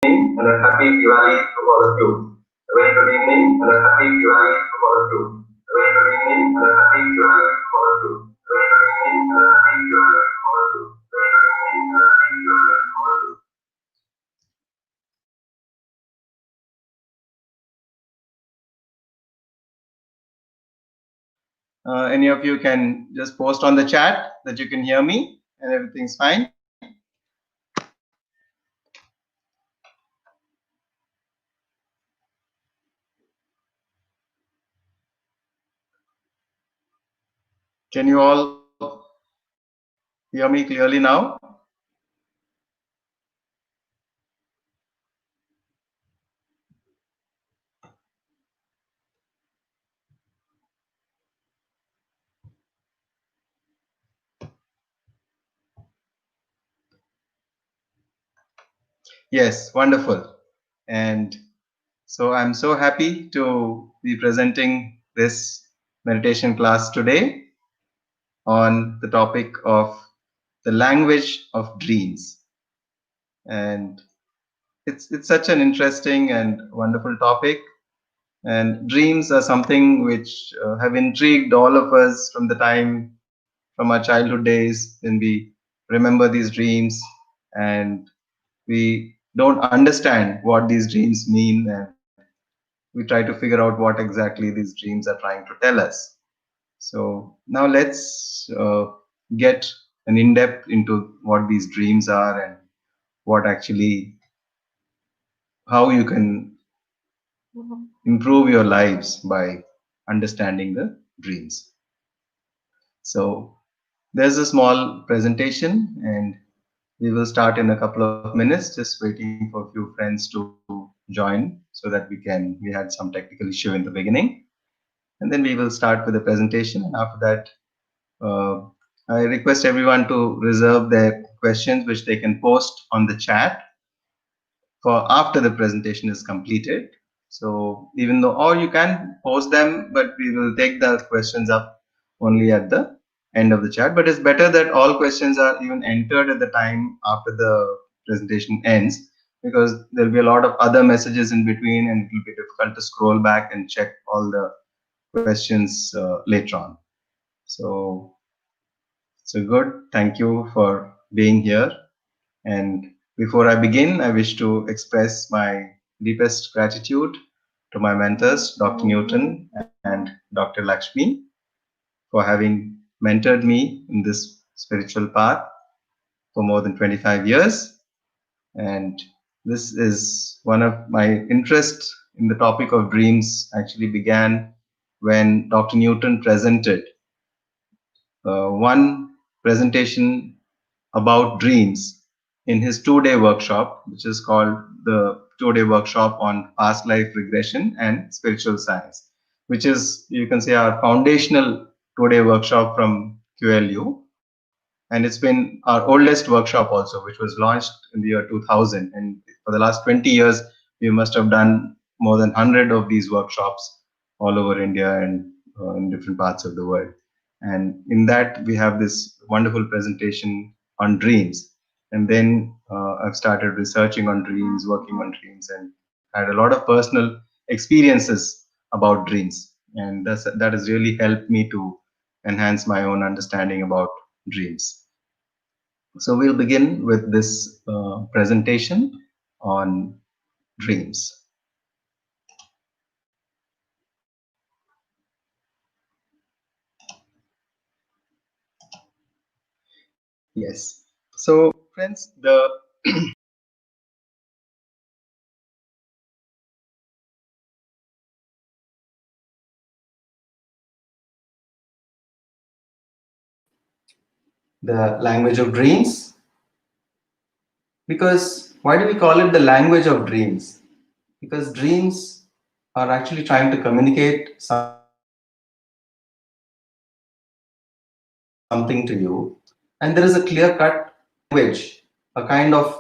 evening and a happy Diwali to all of you. A very good evening and a happy Diwali to all of you. A very good evening and a happy Diwali to all of you. A very good evening and a happy Diwali to all of you. A very good evening and a happy Diwali to all of you. Any of you can just post on the chat that you can hear me and everything's fine. Can you all hear me clearly now? Yes, wonderful. And so I'm so happy to be presenting this meditation class today on the topic of the language of dreams. And it's such an interesting and wonderful topic. And dreams are something which have intrigued all of us from the time from our childhood days when we remember these dreams and we don't understand what these dreams mean, and we try to figure out what exactly these dreams are trying to tell us. So now let's get an in-depth into what these dreams are and what actually, how you can improve your lives by understanding the dreams. So there's a small presentation and we will start in a couple of minutes, just waiting for a few friends to join so that we had some technical issue in the beginning. And then we will start with the presentation. And after that, I request everyone to reserve their questions, which they can post on the chat for after the presentation is completed. So even though, or you can post them, but we will take the questions up only at the end of the chat. But it's better that all questions are even entered at the time after the presentation ends, because there'll be a lot of other messages in between and it will be difficult to scroll back and check all the questions later on. So good. Thank you for being here. And before I begin, I wish to express my deepest gratitude to my mentors, Dr. Newton and Dr. Lakshmi, for having mentored me in this spiritual path for more than 25 years. And this is one of my interests in the topic of dreams actually began when Dr. Newton presented one presentation about dreams in his 2-day workshop, which is called the 2-day workshop on past life regression and spiritual science, which is, you can say, our foundational 2-day workshop from QLU. And it's been our oldest workshop also, which was launched in the year 2000. And for the last 20 years, we must have done more than 100 of these workshops all over India and in different parts of the world. And in that, we have this wonderful presentation on dreams. And then I've started researching on dreams, working on dreams, and had a lot of personal experiences about dreams. And that has really helped me to enhance my own understanding about dreams. So we'll begin with this presentation on dreams. Yes. So friends, the language of dreams. Because why do we call it the language of dreams? Because dreams are actually trying to communicate something to you, and there is a clear-cut language, a kind of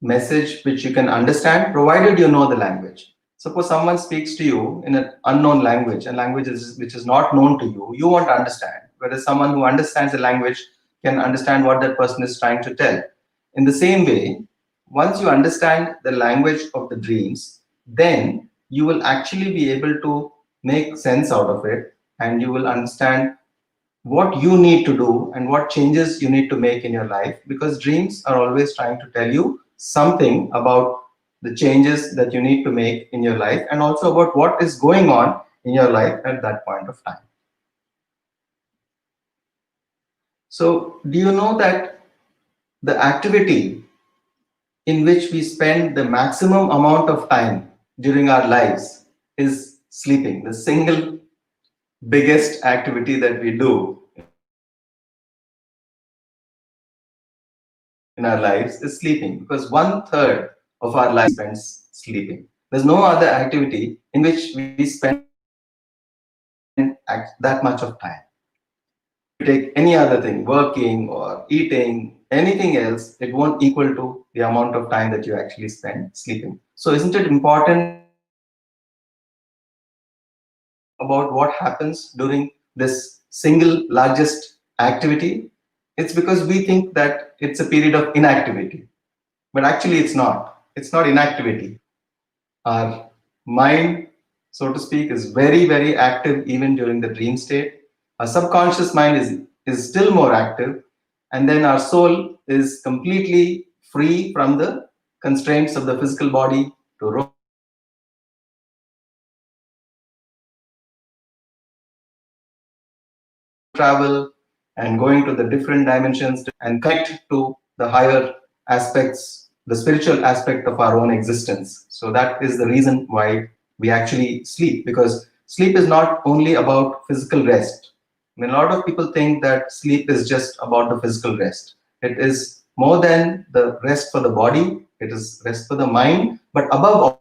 message which you can understand, provided you know the language. Suppose someone speaks to you in an unknown language, a language which is not known to you, you won't understand. Whereas someone who understands the language can understand what that person is trying to tell. In the same way, once you understand the language of the dreams, then you will actually be able to make sense out of it, and you will understand what you need to do and what changes you need to make in your life, because dreams are always trying to tell you something about the changes that you need to make in your life, and also about what is going on in your life at that point of time. So do you know that the activity in which we spend the maximum amount of time during our lives is sleeping? The single biggest activity that we do in our lives is sleeping, because 1/3 of our life spends sleeping. There's no other activity in which we spend that much of time. If you take any other thing, working or eating, anything else, it won't equal to the amount of time that you actually spend sleeping. So isn't it important that we know about what happens during this single largest activity? It's because we think that it's a period of inactivity, but actually it's not. It's not inactivity. Our mind, so to speak, is very, very active even during the dream state. Our subconscious mind is still more active, and then our soul is completely free from the constraints of the physical body to roam around, travel, and going to the different dimensions and connect to the higher aspects, the spiritual aspect of our own existence. So that is the reason why we actually sleep, because sleep is not only about physical rest. I mean, a lot of people think that sleep is just about the physical rest. It is more than the rest for the body, it is rest for the mind, but above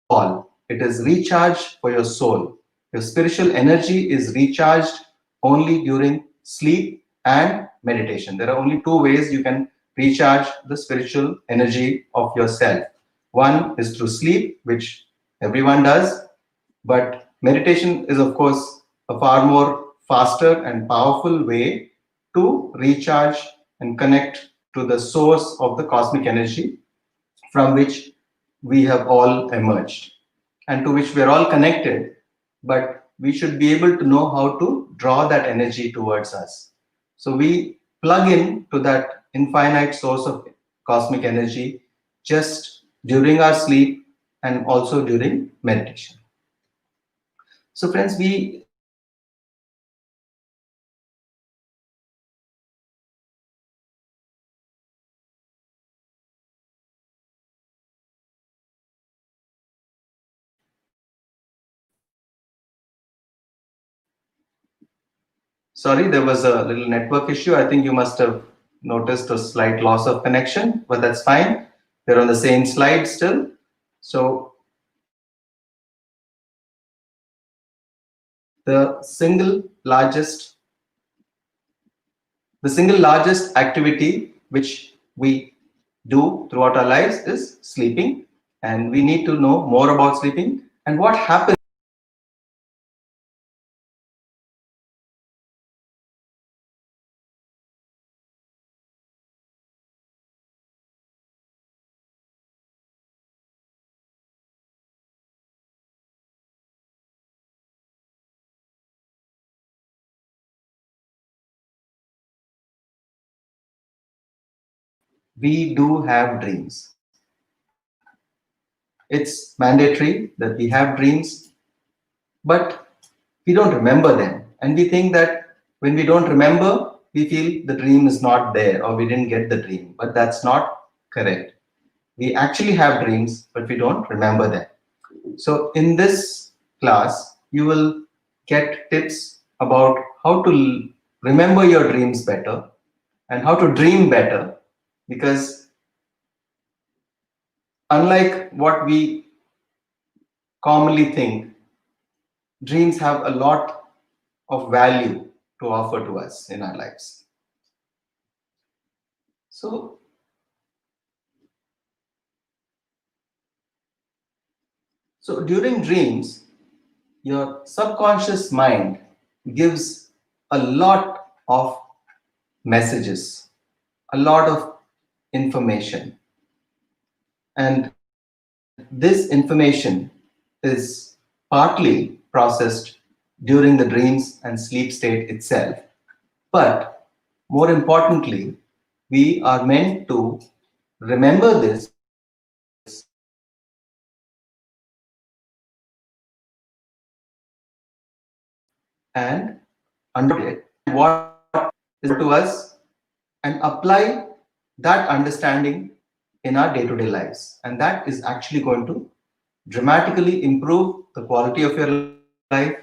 all, it is recharge for your soul. Your spiritual energy is recharged only during sleep and meditation. There are only two ways you can recharge the spiritual energy of yourself. One is through sleep, which everyone does, but meditation is, of course, a far more faster and powerful way to recharge and connect to the source of the cosmic energy from which we have all emerged and to which we are all connected. But we should be able to know how to draw that energy towards us. So we plug in to that infinite source of cosmic energy just during our sleep and also during meditation. So friends, we Sorry, there was a little network issue. I think you must have noticed a slight loss of connection, but that's fine. We're on the same slide still. So the single largest activity which we do throughout our lives is sleeping, and we need to know more about sleeping and what happens we do have dreams. It's mandatory that we have dreams, but we don't remember them. And we think that when we don't remember, we feel the dream is not there or we didn't get the dream. But that's not correct. We actually have dreams, but we don't remember them. So in this class, you will get tips about how to remember your dreams better and how to dream better, because unlike what we commonly think, dreams have a lot of value to offer to us in our lives. So, during dreams, your subconscious mind gives a lot of messages, a lot of information. And this information is partly processed during the dreams and sleep state itself. But more importantly, we are meant to remember this and understand it, what is to us, and apply that understanding in our day-to-day lives. And that is actually going to dramatically improve the quality of your life,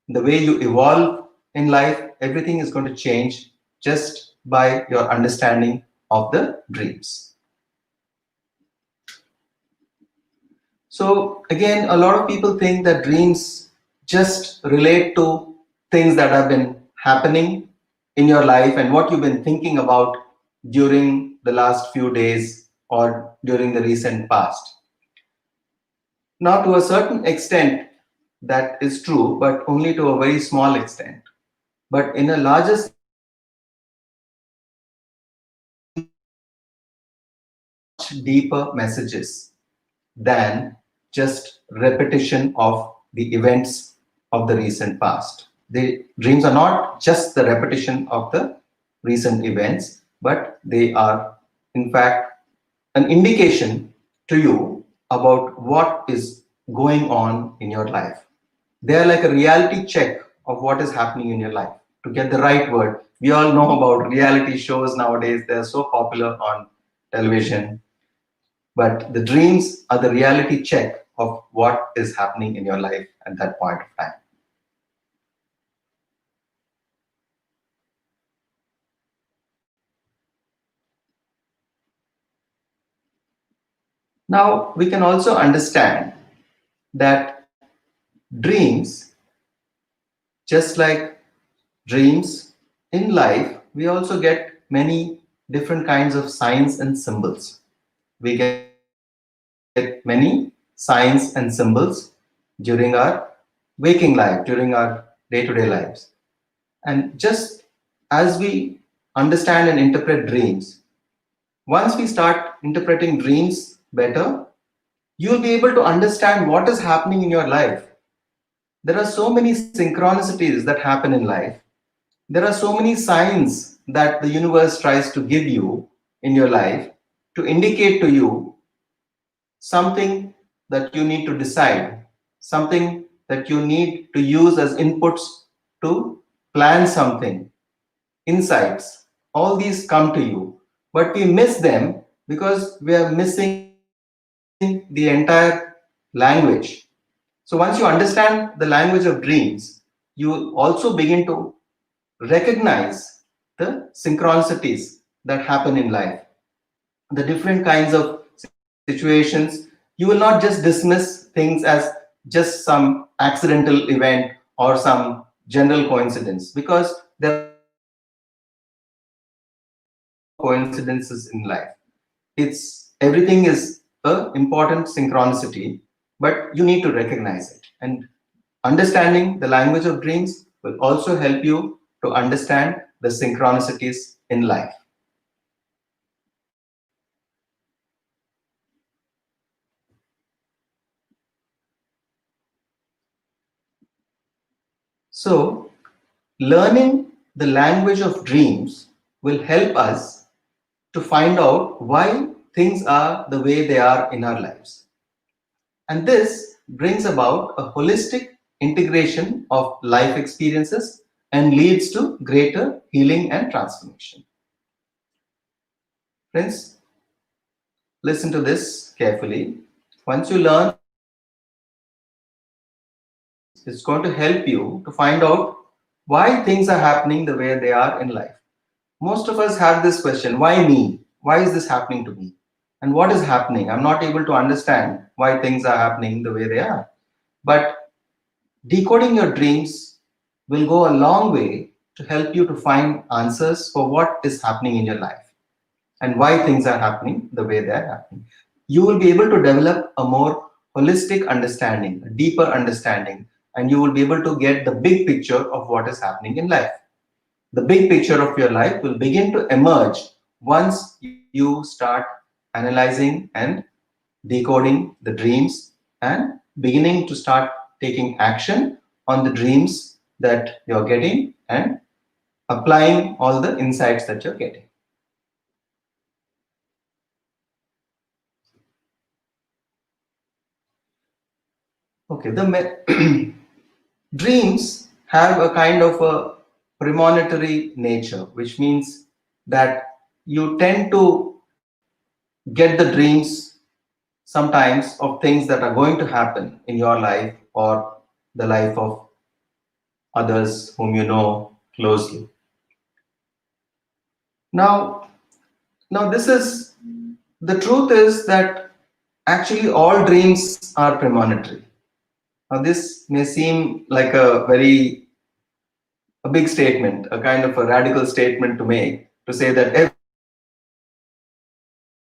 the way you evolve in life. Everything is going to change just by your understanding of the dreams. So again, a lot of people think that dreams just relate to things that have been happening in your life and what you've been thinking about during the last few days or during the recent past. Now, to a certain extent, that is true, but only to a very small extent. But in a larger sense, much deeper messages than just repetition of the events of the recent past. The dreams are not just the repetition of the recent events, but they are, in fact, an indication to you about what is going on in your life. They are like a reality check of what is happening in your life. To get the right word, we all know about reality shows nowadays. They are so popular on television. But the dreams are the reality check of what is happening in your life at that point of time. Now, we can also understand that dreams, just like dreams in life, we also get many different kinds of signs and symbols. We get many signs and symbols during our waking life, during our day-to-day lives. And just as we understand and interpret dreams, once we start interpreting dreams better, you'll be able to understand what is happening in your life. There are so many synchronicities that happen in life. There are so many signs that the universe tries to give you in your life to indicate to you something that you need to decide, something that you need to use as inputs to plan something, insights. All these come to you, but we miss them because we are missing the entire language. So once you understand the language of dreams, you also begin to recognize the synchronicities that happen in life, the different kinds of situations. You will not just dismiss things as just some accidental event or some general coincidence, because there are coincidences in life. It's everything is a important synchronicity, but you need to recognize it. And understanding the language of dreams will also help you to understand the synchronicities in life. So, learning the language of dreams will help us to find out why things are the way they are in our lives. And this brings about a holistic integration of life experiences and leads to greater healing and transformation. Friends, listen to this carefully. Once you learn the language of dreams, it's going to help you to find out why things are happening the way they are in life. Most of us have this question, why me? Why is this happening to me? And what is happening? I'm not able to understand why things are happening the way they are. But decoding your dreams will go a long way to help you to find answers for what is happening in your life and why things are happening the way they are happening. You will be able to develop a more holistic understanding, a deeper understanding, and you will be able to get the big picture of what is happening in life. The big picture of your life will begin to emerge once you start analyzing and decoding the dreams and beginning to start taking action on the dreams that you're getting and applying all the insights that you're getting. Okay, the dreams have a kind of a premonitory nature, which means that you tend to get the dreams sometimes of things that are going to happen in your life or the life of others whom you know closely. Now, this is the truth is that actually all dreams are premonitory. Now, this may seem like a big statement, a kind of a radical statement to make, to say that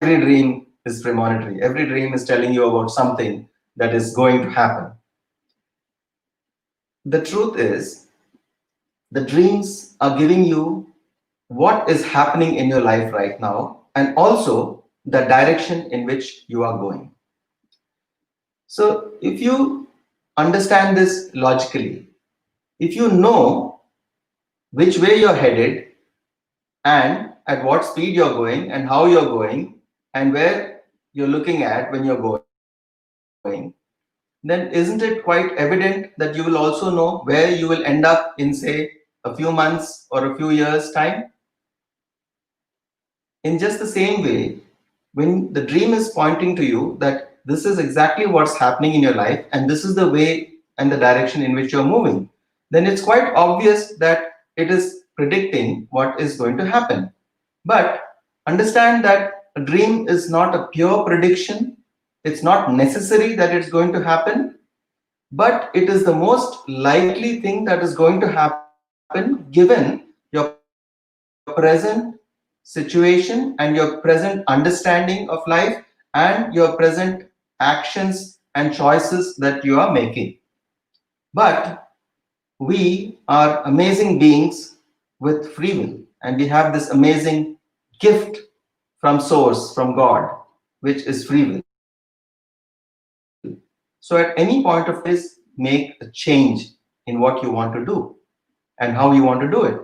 every dream is premonitory. Every dream is telling you about something that is going to happen. The truth is, the dreams are giving you what is happening in your life right now and also the direction in which you are going. So if you understand this logically, if you know which way you're headed and at what speed you're going and how you're going and where you're looking at when you're going, then isn't it quite evident that you will also know where you will end up in, say, a few months or a few years' time? In just the same way, when the dream is pointing to you that this is exactly what's happening in your life and this is the way and the direction in which you're moving, then it's quite obvious that it is predicting what is going to happen. But understand that a dream is not a pure prediction. It's not necessary that it's going to happen, but it is the most likely thing that is going to happen given your present situation and your present understanding of life and your present actions and choices that you are making. But we are amazing beings with free will, and we have this amazing gift from source, from God, which is free will. So at any point of this, make a change in what you want to do and how you want to do it.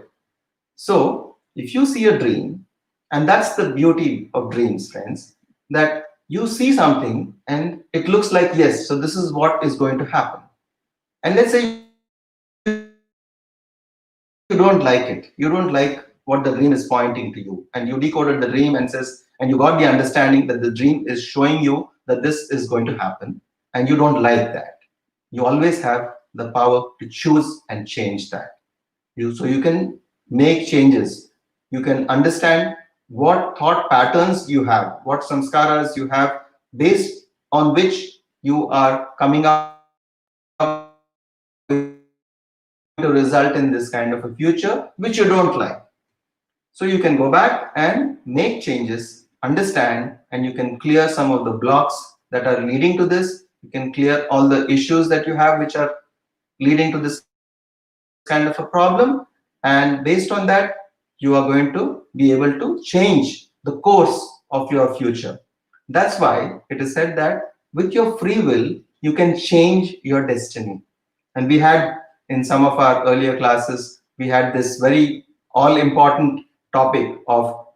So if you see a dream, and that's the beauty of dreams, friends, that you see something and it looks like, yes, so this is what is going to happen. And let's say you don't like it. You don't like what the dream is pointing to you, and you decoded the dream and you got the understanding that the dream is showing you that this is going to happen, and you don't like that. You always have the power to choose and change that. So you can make changes. You can understand what thought patterns you have, what samskaras you have, based on which you are coming up with a decision that is going to result in this kind of a future which you don't like. So you can go back and make changes, understand, and you can clear some of the blocks that are leading to this. You can clear all the issues that you have which are leading to this kind of a problem. And based on that, you are going to be able to change the course of your future. That's why it is said that with your free will, you can change your destiny. And we had in some of our earlier classes, we had this very all important topic of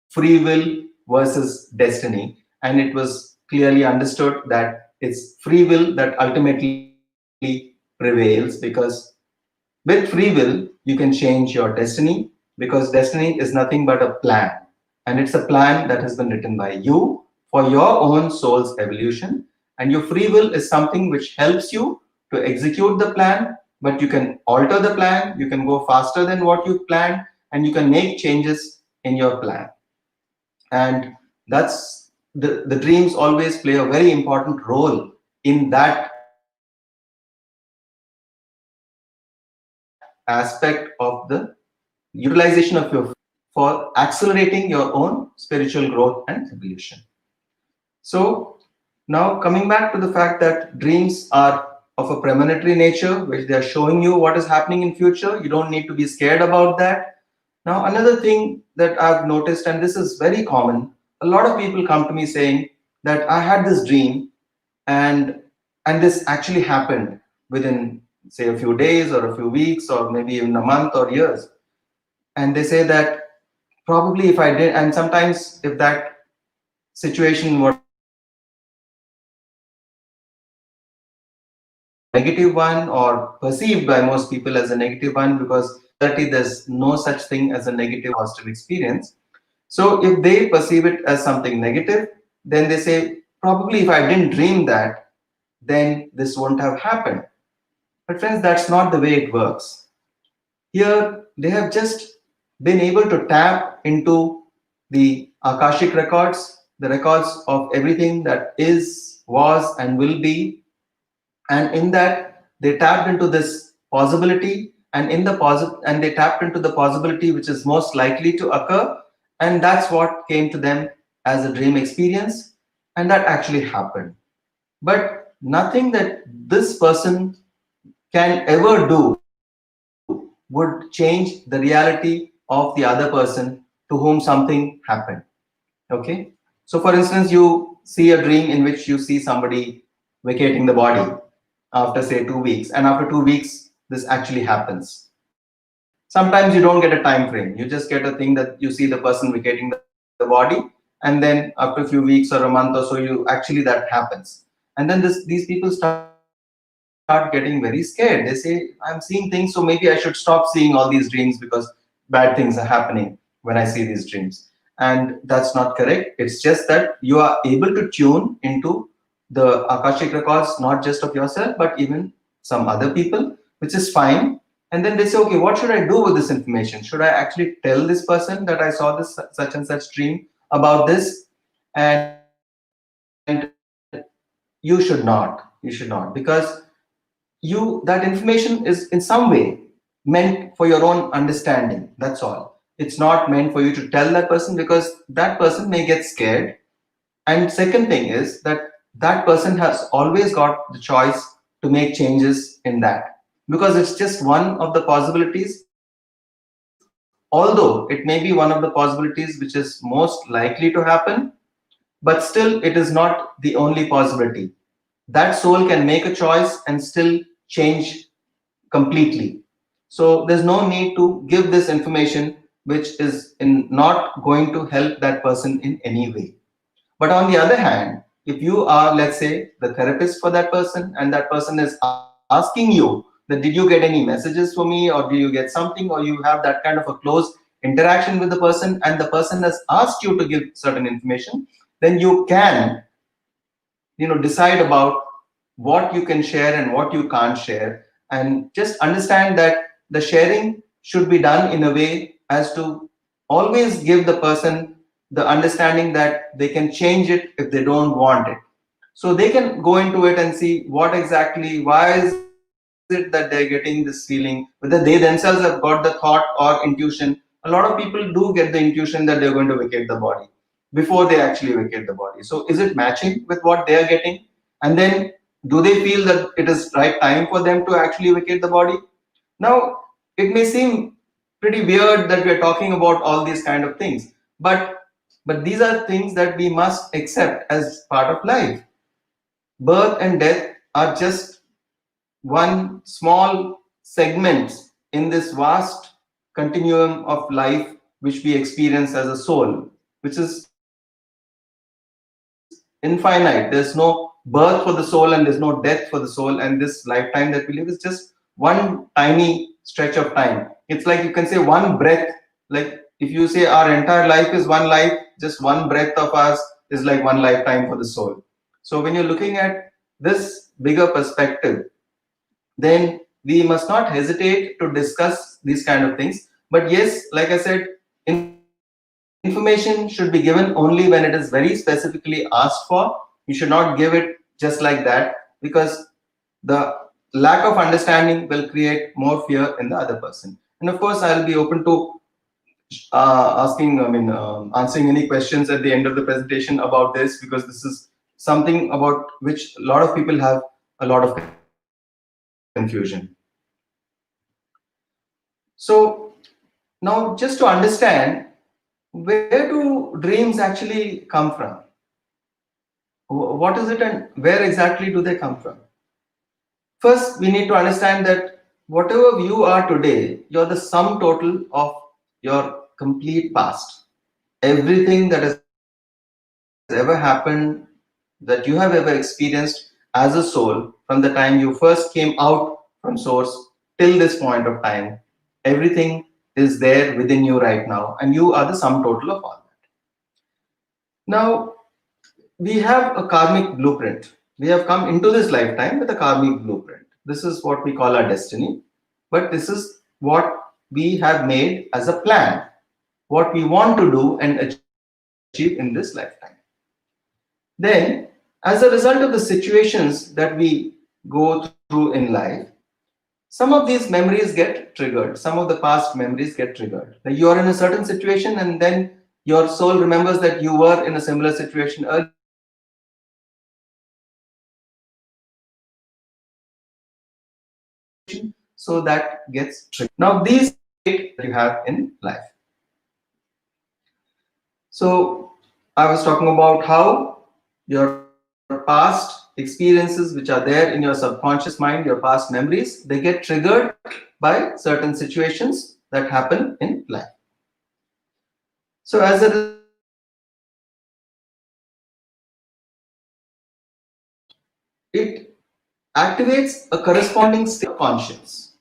free will versus destiny. And it was clearly understood that it's free will that ultimately prevails, because with free will, you can change your destiny, because destiny is nothing but a plan. And it's a plan that has been written by you for your own soul's evolution. And your free will is something which helps you to execute the plan, but you can alter the plan, you can go faster than what you planned, and you can make changes in your plan. And that's the dreams always play a very important role in that aspect of the utilization of your for accelerating your own spiritual growth and evolution. So now coming back to the fact that dreams are of a premonitory nature, which they are showing you what is happening in future. You don't need to be scared about that. Now another thing that I've noticed, and this is very common, a lot of people come to me saying, that I had this dream, and this actually happened within, say, a few days or a few weeks or maybe even a month or years. And they say that probably if I did, and sometimes if that situation was a negative one or perceived by most people as a negative one, because in reality there's no such thing as a negative or positive experience. So if they perceive it as something negative, then they say probably if I didn't dream that, then this wouldn't have happened. But friends, that's not the way it works. Here they have just been able to tap into the Akashic records, the records of everything that is, was, and will be. And in that, they tapped into this possibility, and they tapped into the possibility which is most likely to occur. And that's what came to them as a dream experience, and that actually happened. But nothing that this person can ever do would change the reality of the other person to whom something happened. Okay? So, for instance, you see a dream in which you see somebody vacating the body after, say, 2 weeks, and after 2 weeks, this actually happens. Sometimes you don't get a time frame, you just get a thing that you see the person vacating the body, and then after a few weeks or a month or so, you actually that happens. And then these people start getting very scared. They say, I'm seeing things, so maybe I should stop seeing all these dreams because bad things are happening when I see these dreams. And that's not correct. It's just that you are able to tune into the Akashic records, not just of yourself, but even some other people, which is fine. And then they say, okay, what should I do with this information? Should I actually tell this person that I saw this such and such dream about this? And you should not. Because that information is in some way meant for your own understanding. That's all. It's not meant for you to tell that person, because that person may get scared. And second thing is that that person has always got the choice to make changes in that, because it's just one of the possibilities. Although it may be one of the possibilities which is most likely to happen, but still it is not the only possibility. That soul can make a choice and still change completely. So there's no need to give this information which is not going to help that person in any way. But on the other hand, if you are, let's say, the therapist for that person, and that person is asking you that did you get any messages for me, or do you get something, or you have that kind of a close interaction with the person, and the person has asked you to give certain information, then you can, decide about what you can share and what you can't share. And just understand that the sharing should be done in a way as to always give the person the understanding that they can change it if they don't want it. So they can go into it and see what exactly, why is it that they're getting this feeling, whether they themselves have got the thought or intuition. A lot of people do get the intuition that they're going to vacate the body before they actually vacate the body. So is it matching with what they are getting? And then do they feel that it is right time for them to actually vacate the body? Now, it may seem pretty weird that we're talking about all these kind of things, but these are things that we must accept as part of life. Birth and death are just one small segment in this vast continuum of life which we experience as a soul, which is infinite. There's no birth for the soul and there's no death for the soul, and this lifetime that we live is just one tiny stretch of time. It's like you can say one breath. Like if you say our entire life is one life, just one breath of us is like one lifetime for the soul. So when you're looking at this bigger perspective, then we must not hesitate to discuss these kind of things. But yes, like I said, information should be given only when it is very specifically asked for. You should not give it just like that, because the lack of understanding will create more fear in the other person. And of course, I'll be open to answering any questions at the end of the presentation about this, because this is something about which a lot of people have a lot of confusion. So now, just to understand, where do dreams actually come from? what is it and where exactly do they come from? First, we need to understand that whatever you are today, you're the sum total of your complete past. Everything that has ever happened, that you have ever experienced as a soul, from the time you first came out from source till this point of time, everything is there within you right now, and you are the sum total of all that. Now, we have a karmic blueprint. We have come into this lifetime with a karmic blueprint. This is what we call our destiny, but this is what we have made as a plan, what we want to do and achieve in this lifetime. Then, as a result of the situations that we go through in life, some of these memories get triggered. Some of the past memories get triggered. Like you are in a certain situation and then your soul remembers that you were in a similar situation earlier, and then you have that situation, so that gets triggered. Now these that you have in life. So I was talking about how your past experiences, which are there in your subconscious mind, your past memories, they get triggered by certain situations that happen in life. So as a result, it activates a corresponding state of conscience.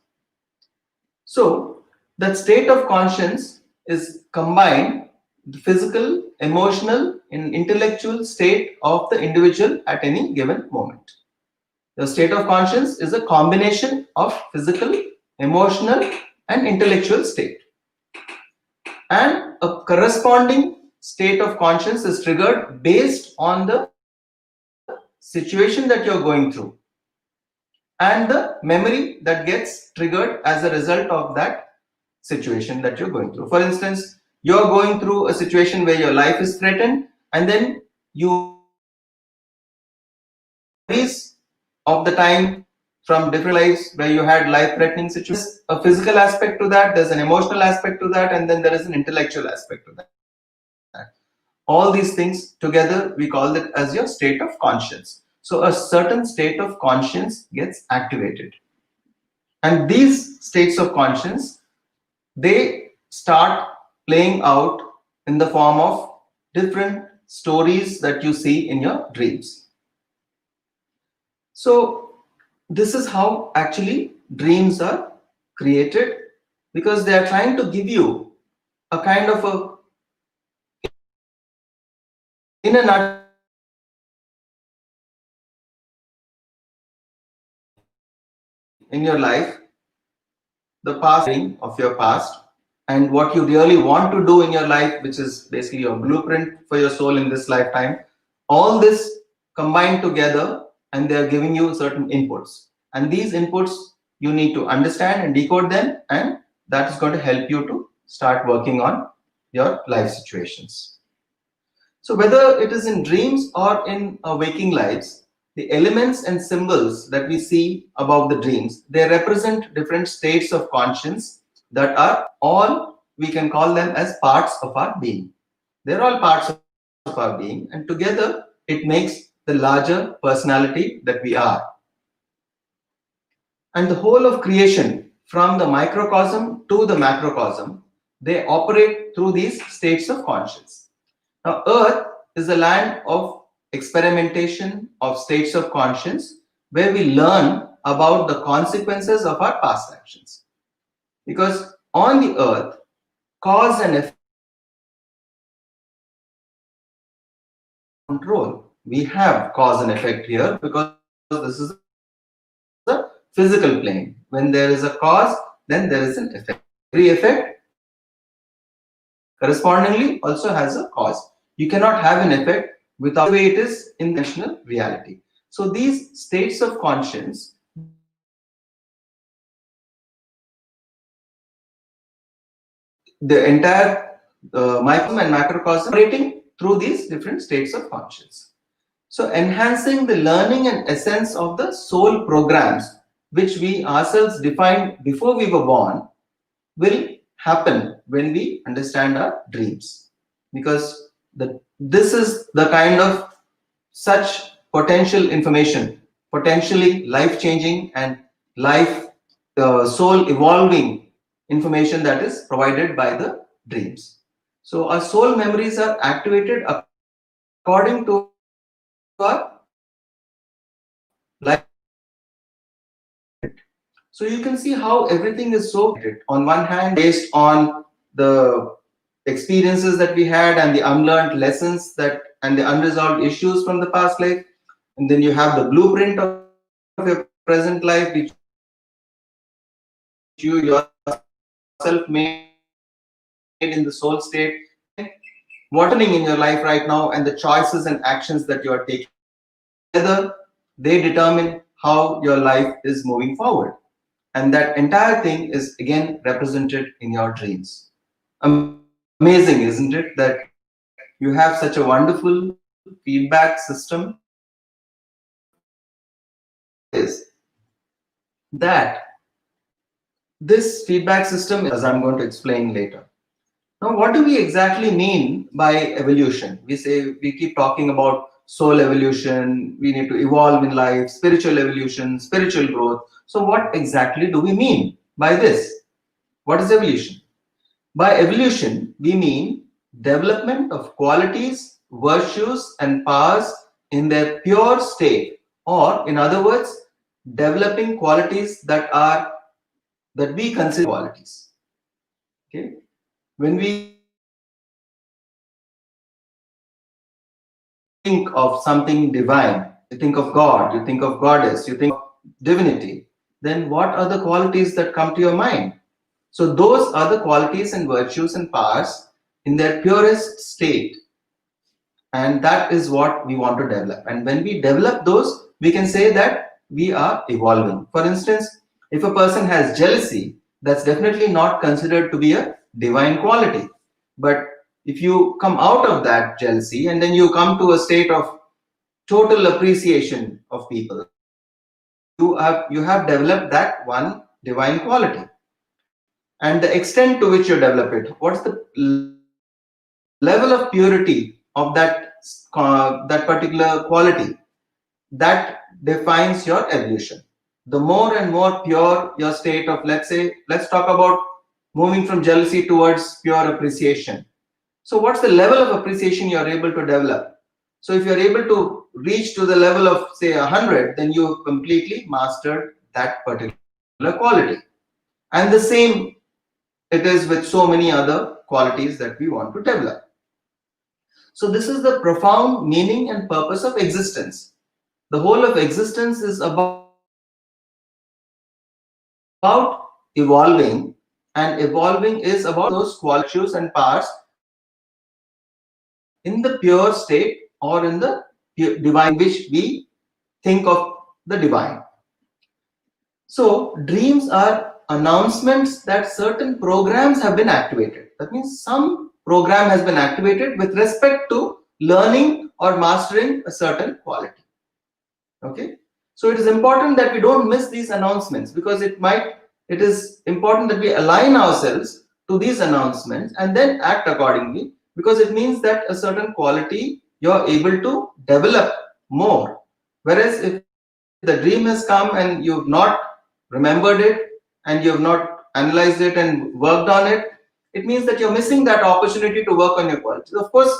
So that state of conscience is combined the physical, emotional, and intellectual state of the individual at any given moment. The state of conscience is a combination of physical, emotional, and intellectual state. And a corresponding state of conscience is triggered based on the situation that you're going through and the memory that gets triggered as a result of that situation that you're going through. For instance, you're going through a situation where your life is threatened, and then you memories of the time from different lives where you had life-threatening situations. A physical aspect to that, there's an emotional aspect to that, and then there is an intellectual aspect to that. All these things together, we call it as your state of conscience. So a certain state of conscience gets activated. And these states of conscience, they start playing out in the form of different stories that you see in your dreams. So this is how actually dreams are created, because they are trying to give you a kind of a, in a nutshell, in your life, the past of your past, and what you really want to do in your life, which is basically your blueprint for your soul in this lifetime. All this combined together, and they are giving you certain inputs. And these inputs, you need to understand and decode them, and that is going to help you to start working on your life situations. So whether it is in dreams or in our waking lives, the elements and symbols that we see above the dreams, they represent different states of conscience that are all, we can call them as parts of our being. They're all parts of our being, and together it makes the larger personality that we are. And the whole of creation, from the microcosm to the macrocosm, they operate through these states of conscience. Now, Earth is a land of experimentation of states of conscience, where we learn about the consequences of our past actions. Because on the Earth, cause and effect control. We have cause and effect here because this is a physical plane. When there is a cause, then there is an effect. Every effect correspondingly also has a cause. You cannot have an effect without the way it is in the dimensional reality. So these states of conscience, the entire microcosm and macrocosm operating through these different states of conscience. So enhancing the learning and essence of the soul programs, which we ourselves defined before we were born, will happen when we understand our dreams. Because this is the kind of such potential information, potentially life-changing and life soul evolving information that is provided by the dreams. So our soul memories are activated according to our life development. So you can see how everything is so connected. On one hand, based on the experiences that we had and the unlearned lessons that and the unresolved issues from the past life, and then you have the blueprint of your present life which you yourself made in the soul state, and then what's happening in your life right now and the choices and actions that you are taking. Together, they determine how your life is moving forward. And that entire thing is again represented in your dreams. Amazing, isn't it? That you have such a wonderful feedback system. And the important part is that this feedback system, as I'm going to explain later. Now, what do we exactly mean by evolution? We keep talking about soul evolution, we need to evolve in life, spiritual evolution, spiritual growth. So, what exactly do we mean by this? What is evolution? By evolution, we mean development of qualities, virtues, and powers in their pure state, or in other words, developing qualities that we consider qualities. Okay, when we think of something divine, you think of God, you think of goddess, you think of divinity, then what are the qualities that come to your mind? So those are the qualities and virtues and powers in their purest state. And that is what we want to develop. And when we develop those, we can say that we are evolving. For instance, if a person has jealousy, that's definitely not considered to be a divine quality. But if you come out of that jealousy and then you come to a state of total appreciation of people, you have developed that one divine quality. And the extent to which you develop it, what's the level of purity of that particular quality, that defines your evolution. The more and more pure your state of, let's talk about moving from jealousy towards pure appreciation. So what's the level of appreciation you're able to develop? So if you're able to reach to the level of say 100, then you've completely mastered that particular quality. And the same it is with so many other qualities that we want to develop. So this is the profound meaning and purpose of existence. The whole of existence is about evolving, and evolving is about those qualities and powers in the pure state or in the divine, which we think of the divine. So dreams are announcements that certain programs have been activated. That means some program has been activated with respect to learning or mastering a certain quality. Okay, so it is important that we don't miss these announcements, because it is important that we align ourselves to these announcements and then act accordingly, because it means that a certain quality you're able to develop more. Whereas if the dream has come and you've not remembered it and you've not analyzed it and worked on it, it means that you're missing that opportunity to work on your qualities. Of course,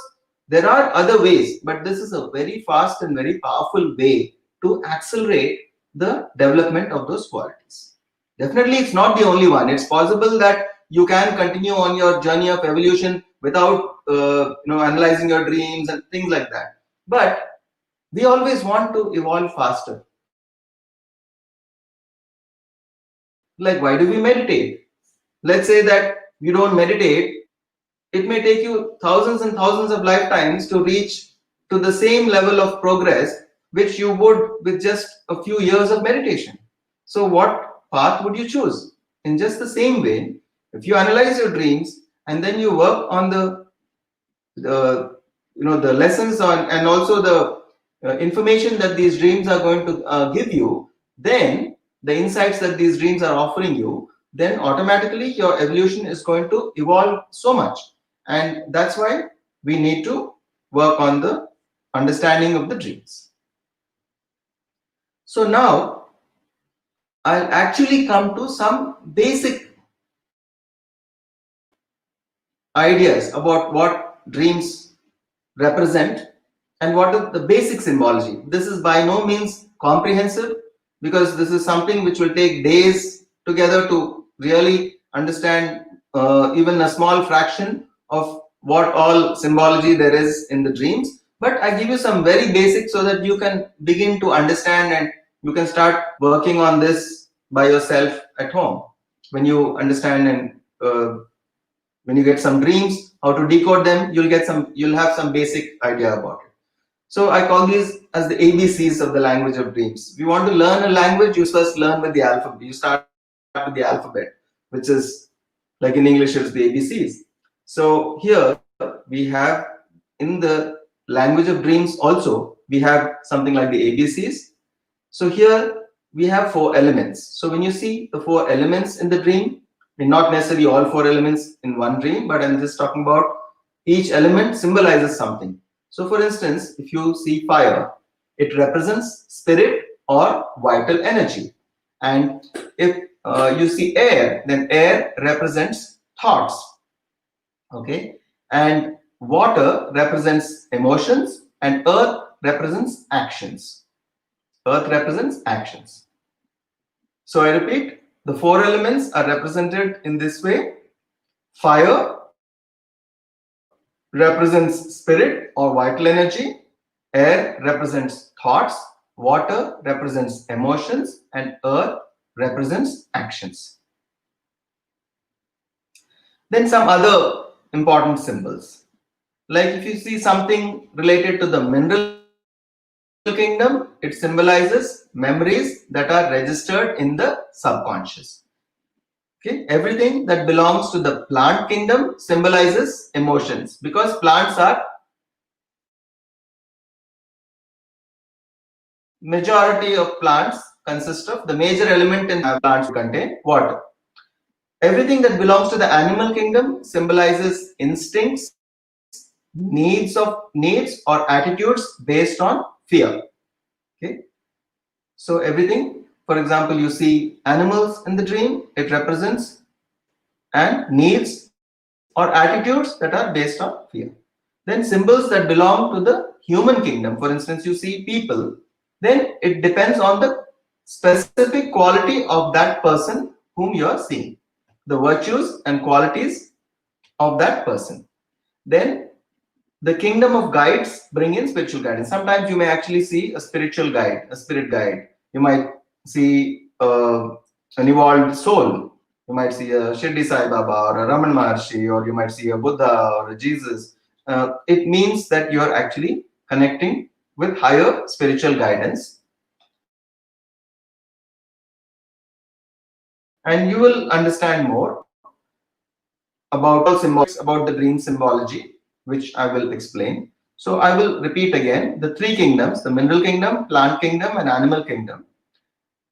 there are other ways, but this is a very fast and very powerful way to accelerate the development of those qualities. Definitely, it's not the only one. It's possible that you can continue on your journey of evolution without analyzing your dreams and things like that. But we always want to evolve faster. Like, why do we meditate? Let's say that you don't meditate. It may take you thousands and thousands of lifetimes to reach to the same level of progress which you would with just a few years of meditation. So what path would you choose? In just the same way, if you analyze your dreams and then you work on the lessons on, and also the information that these dreams are going to give you, then the insights that these dreams are offering you, then automatically your evolution is going to evolve so much. And that's why we need to work on the understanding of the dreams. So now I'll actually come to some basic ideas about what dreams represent and what is the basic symbology. This is by no means comprehensive, because this is something which will take days together to really understand even a small fraction of what all symbology there is in the dreams. But I give you some very basic so that you can begin to understand and you can start working on this by yourself at home. When you understand and when you get some dreams, how to decode them, you'll have some basic idea about it. So I call these as the ABCs of the language of dreams. If you want to learn a language, you first learn with the alphabet. You start with the alphabet, which is like in English, it's the ABCs. So here we have in the language of dreams also, we have something like the ABCs. So here we have 4 elements. So when you see the 4 elements in the dream, I mean, not necessarily all 4 elements in one dream, but I'm just talking about each element symbolizes something. So for instance, if you see fire, it represents spirit or vital energy. And if you see air, then air represents thoughts. Okay. And water represents emotions, and earth represents actions. Earth represents actions. So I repeat, the 4 elements are represented in this way. Fire represents spirit or vital energy. Air represents thoughts. Water represents emotions, and earth represents actions. Then some other important symbols. Like if you see something related to the mineral kingdom, it symbolizes memories that are registered in the subconscious. Okay, everything that belongs to the plant kingdom symbolizes emotions, because plants are majority of plants consist of the major element in plants contain water. Everything that belongs to the animal kingdom symbolizes instincts, needs or attitudes based on fear. Okay, so everything, for example, you see animals in the dream, it represents and needs or attitudes that are based on fear. Then symbols that belong to the human kingdom, for instance, you see people, then it depends on the specific quality of that person whom you are seeing, the virtues and qualities of that person. Then the kingdom of guides bring in spiritual guidance. Sometimes you may actually see a spiritual guide, a spirit guide. You might see an evolved soul. You might see a Shirdi Sai Baba or a Raman Maharshi, or you might see a Buddha or a Jesus. It means that you are actually connecting with higher spiritual guidance. And you will understand more about the dream symbology, which I will explain. So I will repeat again the 3 kingdoms: the mineral kingdom, plant kingdom, and animal kingdom.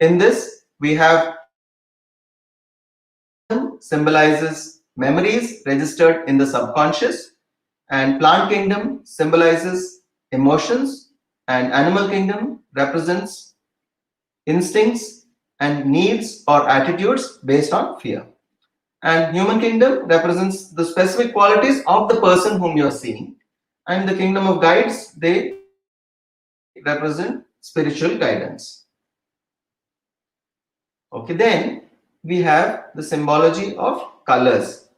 In this, we have symbolizes memories registered in the subconscious, and plant kingdom symbolizes emotions, and animal kingdom represents instincts and needs or attitudes based on fear. And human kingdom represents the specific qualities of the person whom you are seeing. And the kingdom of guides, they represent spiritual guidance. Okay, then we have the symbology of colors,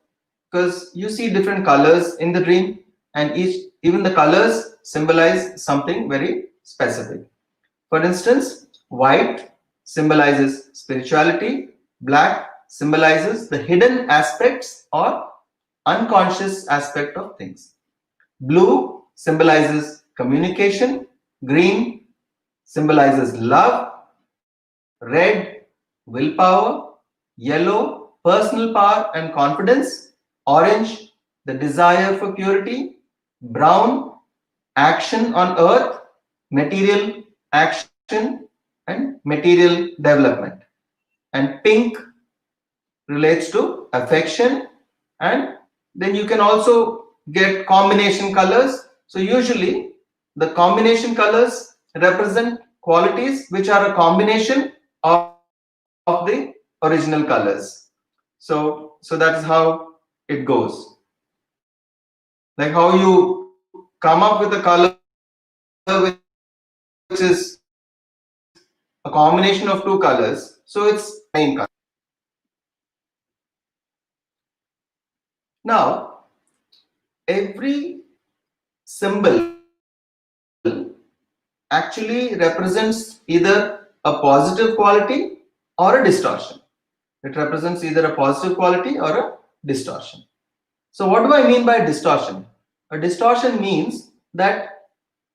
because you see different colors in the dream, and even the colors symbolize something very specific. For instance, white symbolizes spirituality, black symbolizes the hidden aspects or unconscious aspect of things. Blue symbolizes communication, green symbolizes love, red willpower, yellow personal power and confidence, orange the desire for purity, brown action on earth, material action and material development, and pink relates to affection. And then you can also get combination colors. So usually The combination colors represent qualities which are a combination of the original colors. So that is how it goes. Like how you come up with a color which is a combination of two colors, so it's main color. Now, every symbol actually represents either a positive quality or a distortion. It represents either a positive quality or a distortion. So what do I mean by distortion? A distortion means that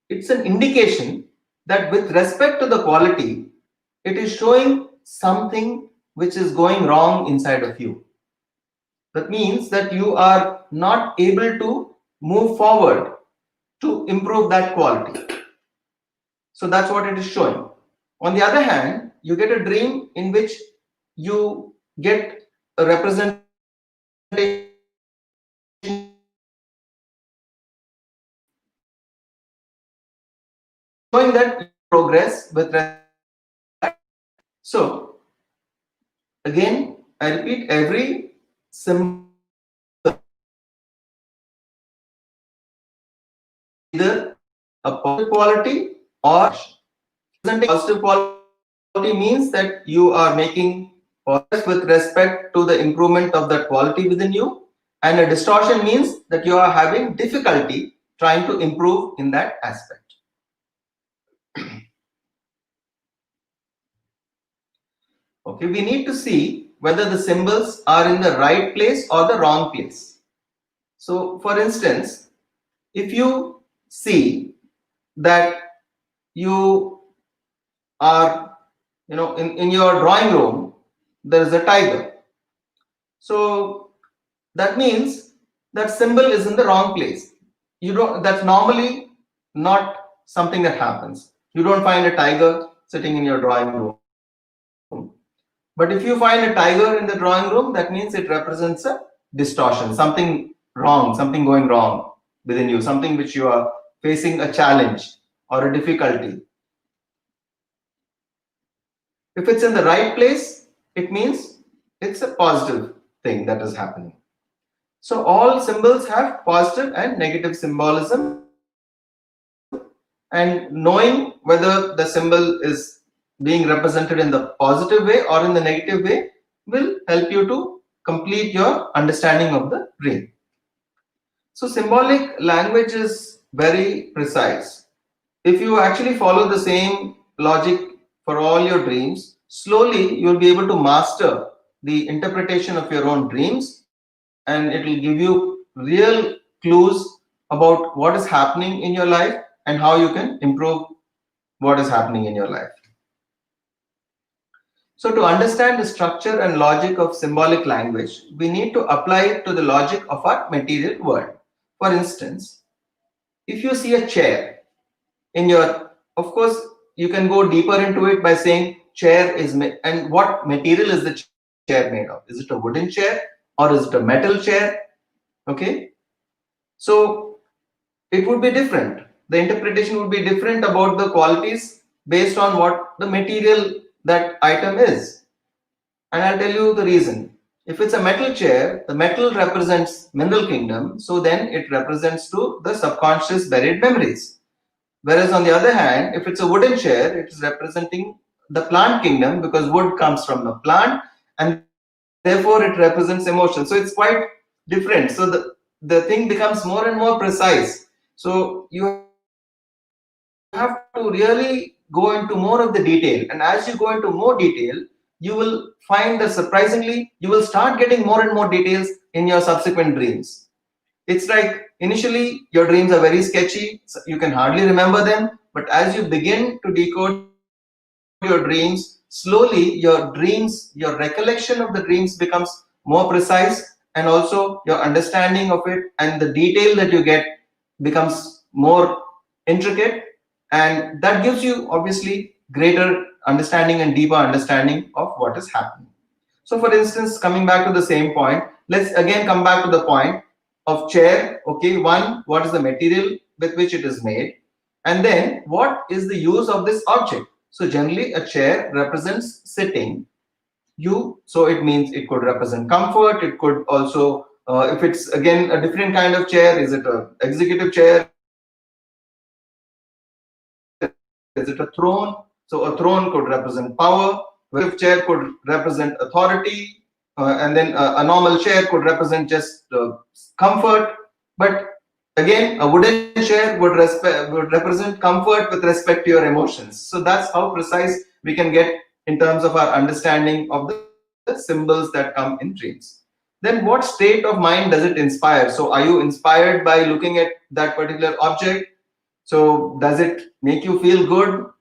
it's an indication that with respect to the quality, it is showing something which is going wrong inside of you. That means that you are not able to move forward to improve that quality. So that's what it is showing. On the other hand, you get a dream in which you get a representation showing that progress with respect. So again, I repeat, every symbol either a positive quality or presenting positive quality means that you are making progress with respect to the improvement of that quality within you, and a distortion means that you are having difficulty trying to improve in that aspect. Okay, we need to see whether the symbols are in the right place or the wrong place. So for instance, if you see that you are, in your drawing room, there is a tiger. So that means that symbol is in the wrong place. That's normally not something that happens. You don't find a tiger sitting in your drawing room. But if you find a tiger in the drawing room, that means it represents a distortion, something wrong, something going wrong within you, something which you are facing a challenge or a difficulty. If it's in the right place, it means it's a positive thing that is happening. So all symbols have positive and negative symbolism, and knowing whether the symbol is being represented in the positive way or in the negative way will help you to complete your understanding of the dream. So symbolic language is very precise. If you actually follow the same logic for all your dreams, slowly you will be able to master the interpretation of your own dreams, and it will give you real clues about what is happening in your life and how you can improve what is happening in your life. So to understand the structure and logic of symbolic language, we need to apply it to the logic of our material world. For instance, if you see a chair in your, of course, you can go deeper into it by saying chair is, and what material is the chair made of? Is it a wooden chair or is it a metal chair? Okay. So it would be different. The interpretation would be different about the qualities based on what the material that item is. And I'll tell you the reason. If it's a metal chair, the metal represents mineral kingdom, so then it represents to the subconscious buried memories. Whereas on the other hand, if it's a wooden chair, it is representing the plant kingdom, because wood comes from the plant and therefore it represents emotion. So it's quite different. So the thing becomes more and more precise. So you have to really go into more of the detail. And as you go into more detail, you will find that surprisingly, you will start getting more and more details in your subsequent dreams. It's like initially your dreams are very sketchy, so you can hardly remember them, but as you begin to decode your dreams, slowly your recollection of the dreams becomes more precise, and also your understanding of it and the detail that you get becomes more intricate, and that gives you obviously greater understanding and deeper understanding of what is happening. So for instance, coming back to the same point, let's again come back to the point of chair. Okay, one, what is the material with which it is made, And then what is the use of this object? So generally a chair represents sitting. So it means it could represent comfort. It could also, if it's again a different kind of chair, is it a executive chair? Is it a throne? So a throne could represent power. Whereas a legislative chair could represent authority. And then a normal chair could represent just comfort. But again, a wooden chair would represent comfort with respect to your emotions. So that's how precise we can get in terms of our understanding of the symbols that come in dreams. Then what state of mind does it inspire? So are you inspired by looking at that particular object? So does it make you feel good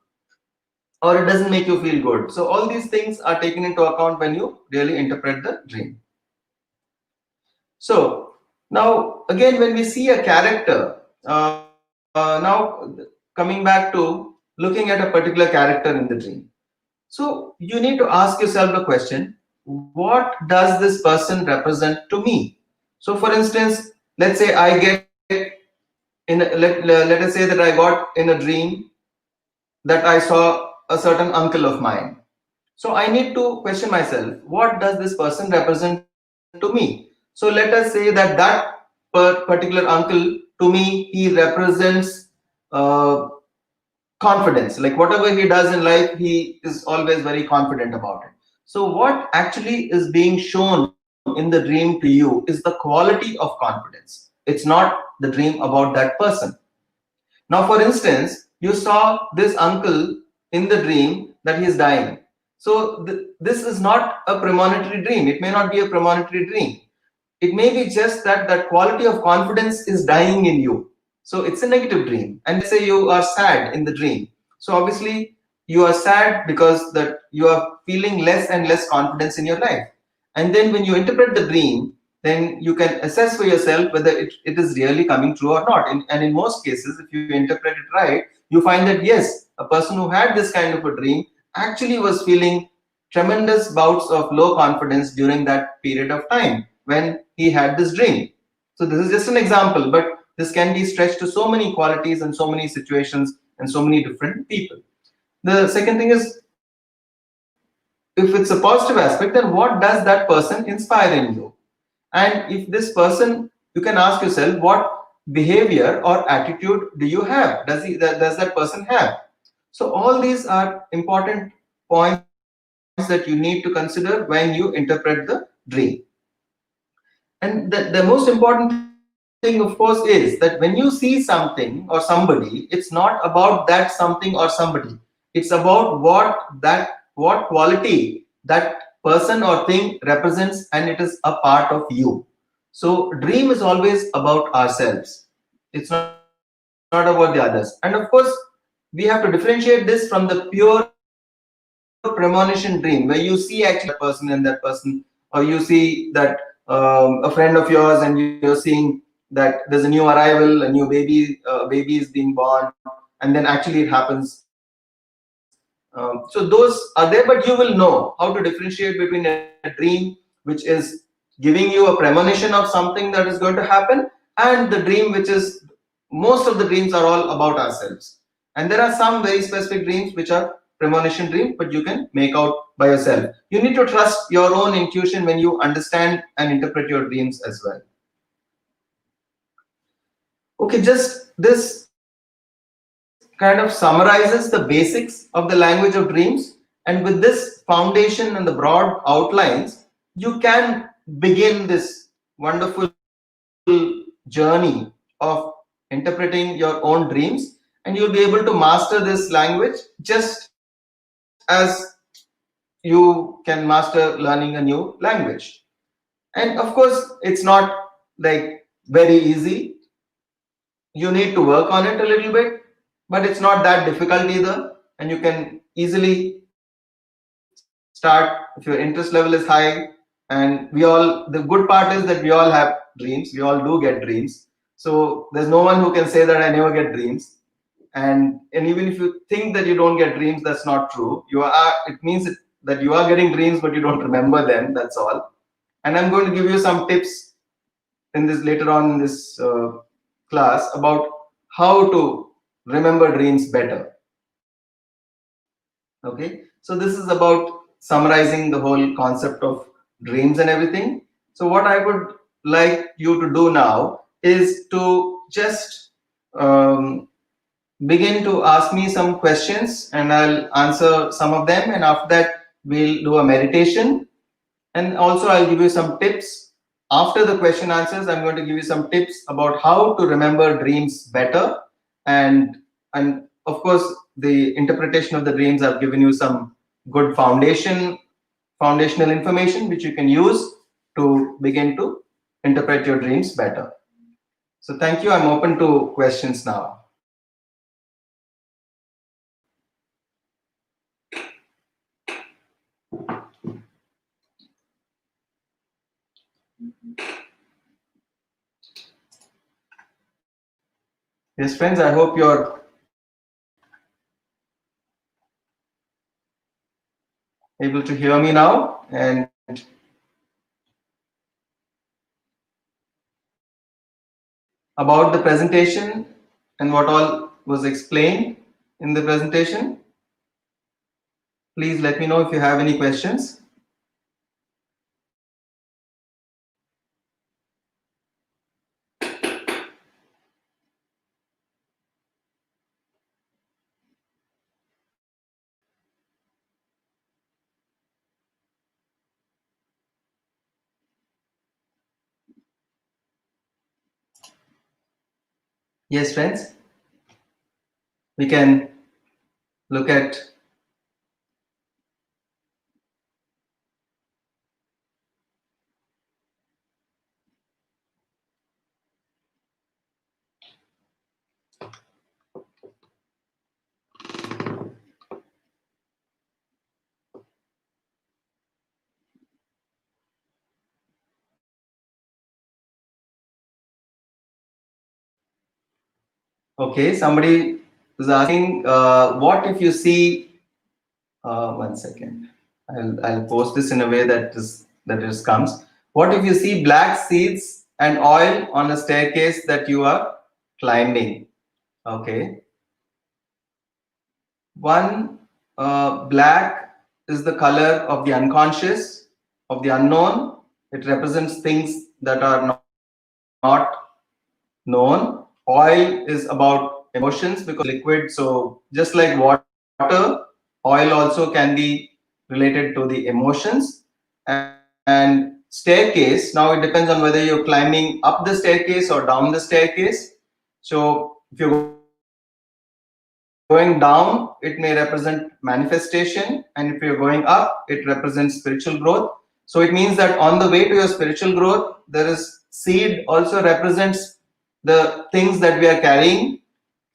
or it doesn't make you feel good? So all these things are taken into account when you really interpret the dream. So now again, when we see a character, now coming back to looking at a particular character in the dream. So you need to ask yourself the question, what does this person represent to me? So for instance, let's say I get let us say that I got in a dream that I saw a certain uncle of mine. So I need to question myself, what does this person represent to me? So let us say that particular uncle, to me, he represents confidence. Like whatever he does in life, he is always very confident about it. So what actually is being shown in the dream to you is the quality of confidence. It's not the dream about that person. Now, for instance, you saw this uncle in the dream that he is dying. So this is not a premonitory dream. It may not be a premonitory dream. It may be just that that quality of confidence is dying in you. So it's a negative dream. And let's say you are sad in the dream. So obviously you are sad because that you are feeling less and less confidence in your life. And then when you interpret the dream, then you can assess for yourself whether it is really coming true or not. And in most cases, if you interpret it right, you find that yes, a person who had this kind of a dream actually was feeling tremendous bouts of low confidence during that period of time when he had this dream. So this is just an example, but this can be stretched to so many qualities and so many situations and so many different people. The second thing is, if it's a positive aspect, then what does that person inspire in you? And if this person, you can ask yourself, what behavior or attitude do you have? Does that person have? So all these are important points that you need to consider when you interpret the dream. And the most important thing, of course, is that when you see something or somebody, it's not about that something or somebody. It's about what quality that person or thing represents, and it is a part of you. So dream is always about ourselves. It's not about the others. And of course, we have to differentiate this from the pure premonition dream, where you see actually that person and that person, or you see that a friend of yours and you're seeing that there's a new arrival, a new baby is being born, and then actually it happens. So those are there, but you will know how to differentiate between a dream which is giving you a premonition of something that is going to happen, and the dream which is, most of the dreams are all about ourselves. And there are some very specific dreams which are premonition dreams, but you can make out by yourself. You need to trust your own intuition when you understand and interpret your dreams as well. Okay, just this kind of summarizes the basics of the language of dreams. And with this foundation and the broad outlines, you can begin this wonderful journey of interpreting your own dreams, and you'll be able to master this language just as you can master learning a new language. And of course, it's not like very easy. You need to work on it a little bit, but it's not that difficult either, and you can easily start if your interest level is high. And the good part is that we all have dreams, we all do get dreams. So there's no one who can say that I never get dreams. And even if you think that you don't get dreams, that's not true. It means that you are getting dreams but you don't remember them, that's all. And I'm going to give you some tips in this later on in this class about how to remember dreams better. Okay, so this is about summarizing the whole concept of dreams and everything. So what I would like you to do now is to just begin to ask me some questions, and I'll answer some of them, and after that we'll do a meditation, and also I'll give you some tips. After the question answers, I'm going to give you some tips about how to remember dreams better, and of course the interpretation of the dreams. I've given you some good foundational information which you can use to begin to interpret your dreams better. So thank you. I'm open to questions now. Yes, friends, I hope you're able to hear me now. And about the presentation and what all was explained in the presentation, please let me know if you have any questions. Yes, friends, we can look at okay, somebody is asking, what if you see, one second, I'll post this in a way that is comes. What if you see black seeds and oil on a staircase that you are climbing? Okay. One, black is the color of the unconscious, of the unknown. It represents things that are not known. Oil is about emotions because liquid. So just like water, oil also can be related to the emotions. And staircase, now it depends on whether you're climbing up the staircase or down the staircase. So if you're going down, it may represent manifestation, and if you're going up, it represents spiritual growth. So it means that on the way to your spiritual growth, there is seed also represents the things that we are carrying.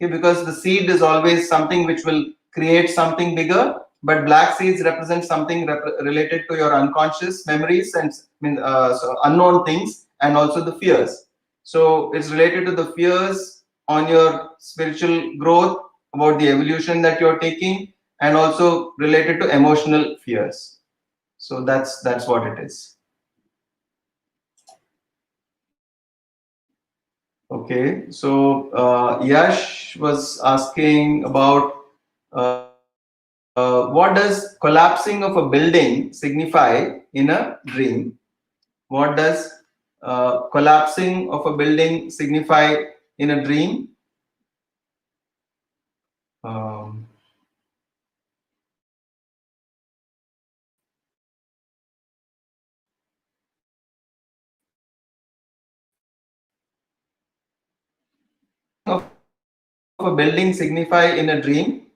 Okay, because the seed is always something which will create something bigger, but black seeds represent something related to your unconscious memories and so unknown things, and also the fears. So it's related to the fears on your spiritual growth, about the evolution that you're taking, and also related to emotional fears. So that's what it is. Okay, so Yash was asking about what does collapsing of a building signify in a dream? What does collapsing of a building signify in a dream? Um, of a building signify in a dream?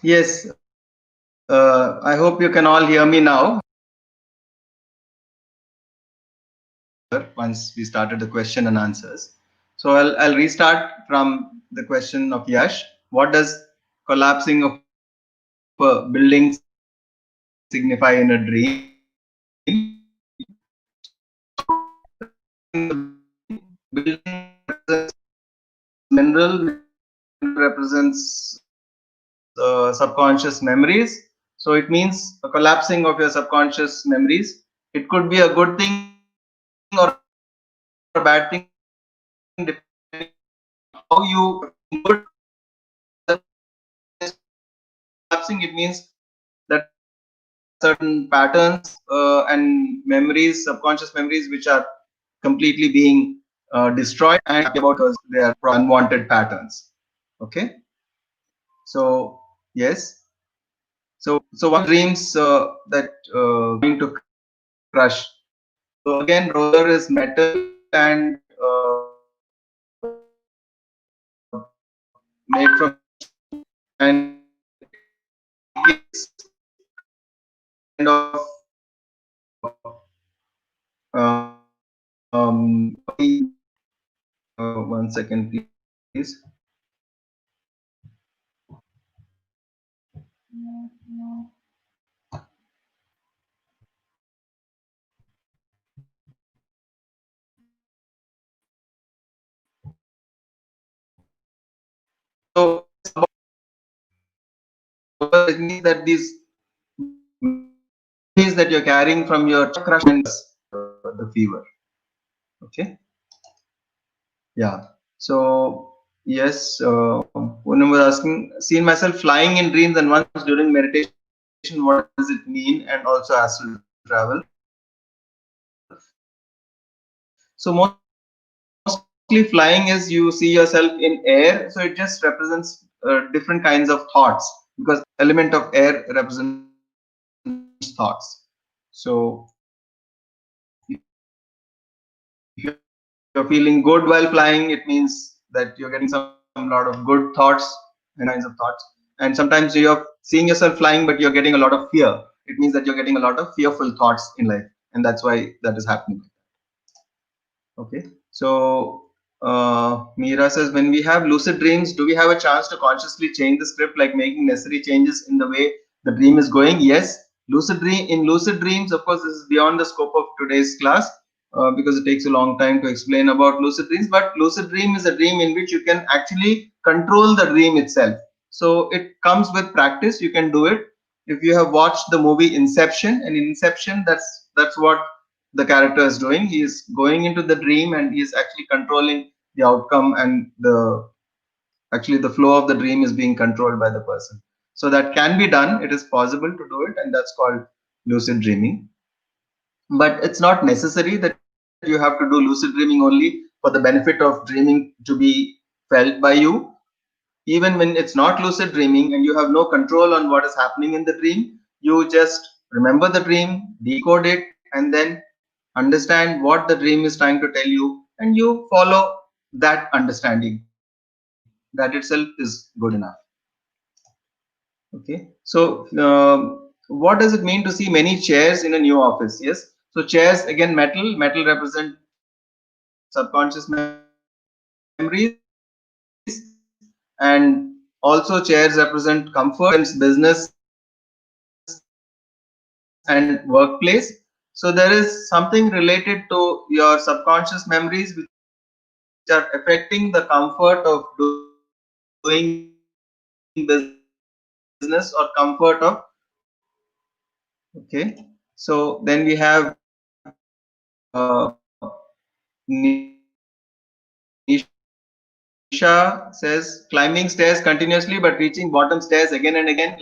Yes, I hope you can all hear me now. Once we started the question and answers. So I'll restart from the question of Yash. What does collapsing of a building signify in a dream? So represents subconscious memories. So it means a collapsing of your subconscious memories. It could be a good thing or a bad thing depending on how you good. Collapsing, it means that certain patterns and memories, subconscious memories, which are completely being destroyed and about because they are unwanted patterns. Okay, so yes, so one dreams that going to crush. So again, roller is metal and made from, and it is kind of one second, please. So it means that these means that you're carrying from your crush and the fever. Okay. Yeah. So yes, Poonam was asking, seen myself flying in dreams and once during meditation. What does it mean? And also astral travel. So mostly flying is you see yourself in air. So it just represents different kinds of thoughts because element of air represents thoughts. So if you're feeling good while flying, it means that you're getting some lot of good thoughts and kinds of thoughts. And sometimes you're seeing yourself flying, but you're getting a lot of fear. It means that you're getting a lot of fearful thoughts in life, and that's why that is happening. Okay. So Meera says, when we have lucid dreams, do we have a chance to consciously change the script, like making necessary changes in the way the dream is going? Yes. Lucid dreams, of course, this is beyond the scope of today's class because it takes a long time to explain about lucid dreams. But lucid dream is a dream in which you can actually control the dream itself. So it comes with practice. You can do it. If you have watched the movie Inception, and in Inception, that's what the character is doing. He is going into the dream and he is actually controlling the outcome, and the flow of the dream is being controlled by the person. So that can be done. It is possible to do it, and that's called lucid dreaming. But it's not necessary that you have to do lucid dreaming only for the benefit of dreaming to be felt by you. Even when it's not lucid dreaming and you have no control on what is happening in the dream, you just remember the dream, decode it, and then understand what the dream is trying to tell you, and you follow that understanding. That itself is good enough. Okay. So what does it mean to see many chairs in a new office? Yes. So chairs, again, metal represent subconscious memories, and also chairs represent comfort, business and workplace. So there is something related to your subconscious memories which are affecting the comfort of doing business or comfort of doing work. Okay. So then we have Nisha says, climbing stairs continuously but reaching bottom stairs again and again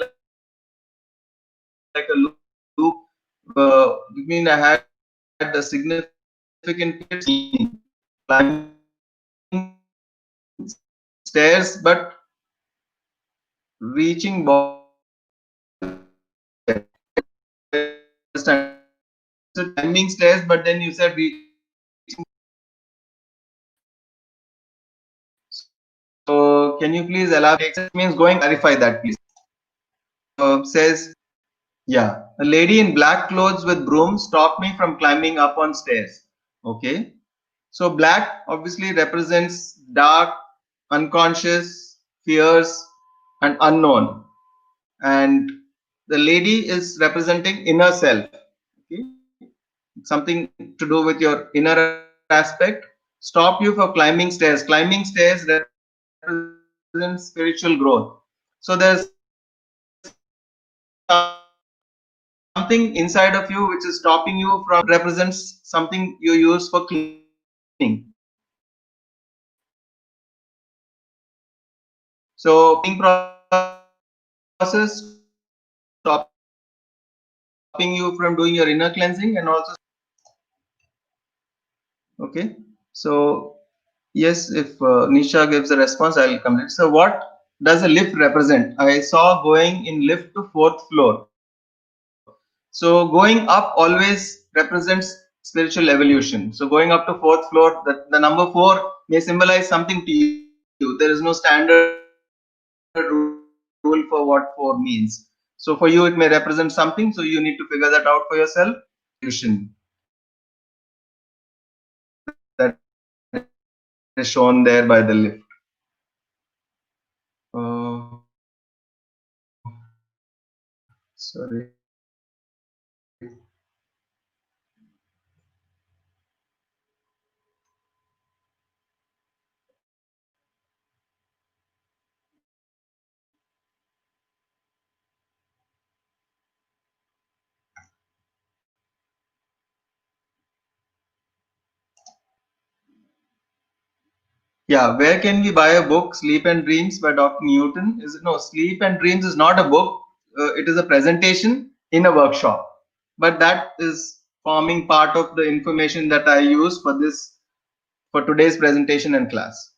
like a loop. I mean, I had a significant period climbing stairs but reaching bottom stairs. So climbing stairs, but then you said reaching bottom stairs. So can you please elaborate? It means going clarify that, please. Says, yeah, a lady in black clothes with broom stopped me from climbing up on stairs. Okay. So black obviously represents dark, unconscious, fears, and unknown. And the lady is representing inner self. Okay. Something to do with your inner aspect. Stop you for climbing stairs. Climbing stairs represents spiritual growth. So there's something inside of you which is stopping you from represents something you use for cleaning. So process stopping you from doing your inner cleansing and also okay. So yes, if Nisha gives a response, I will complete. So what does a lift represent? I saw going in lift to fourth floor. So going up always represents spiritual evolution. So going up to fourth floor, the number four may symbolize something to you. There is no standard rule for what four means. So for you, it may represent something. So you need to figure that out for yourself. Spiritual evolution that is shown there by the lift. Sorry. Yeah, where can we buy a book? Sleep and Dreams by Dr. Newton. Is it no? Sleep and Dreams is not a book. It is a presentation in a workshop. But that is forming part of the information that I use for today's presentation and class.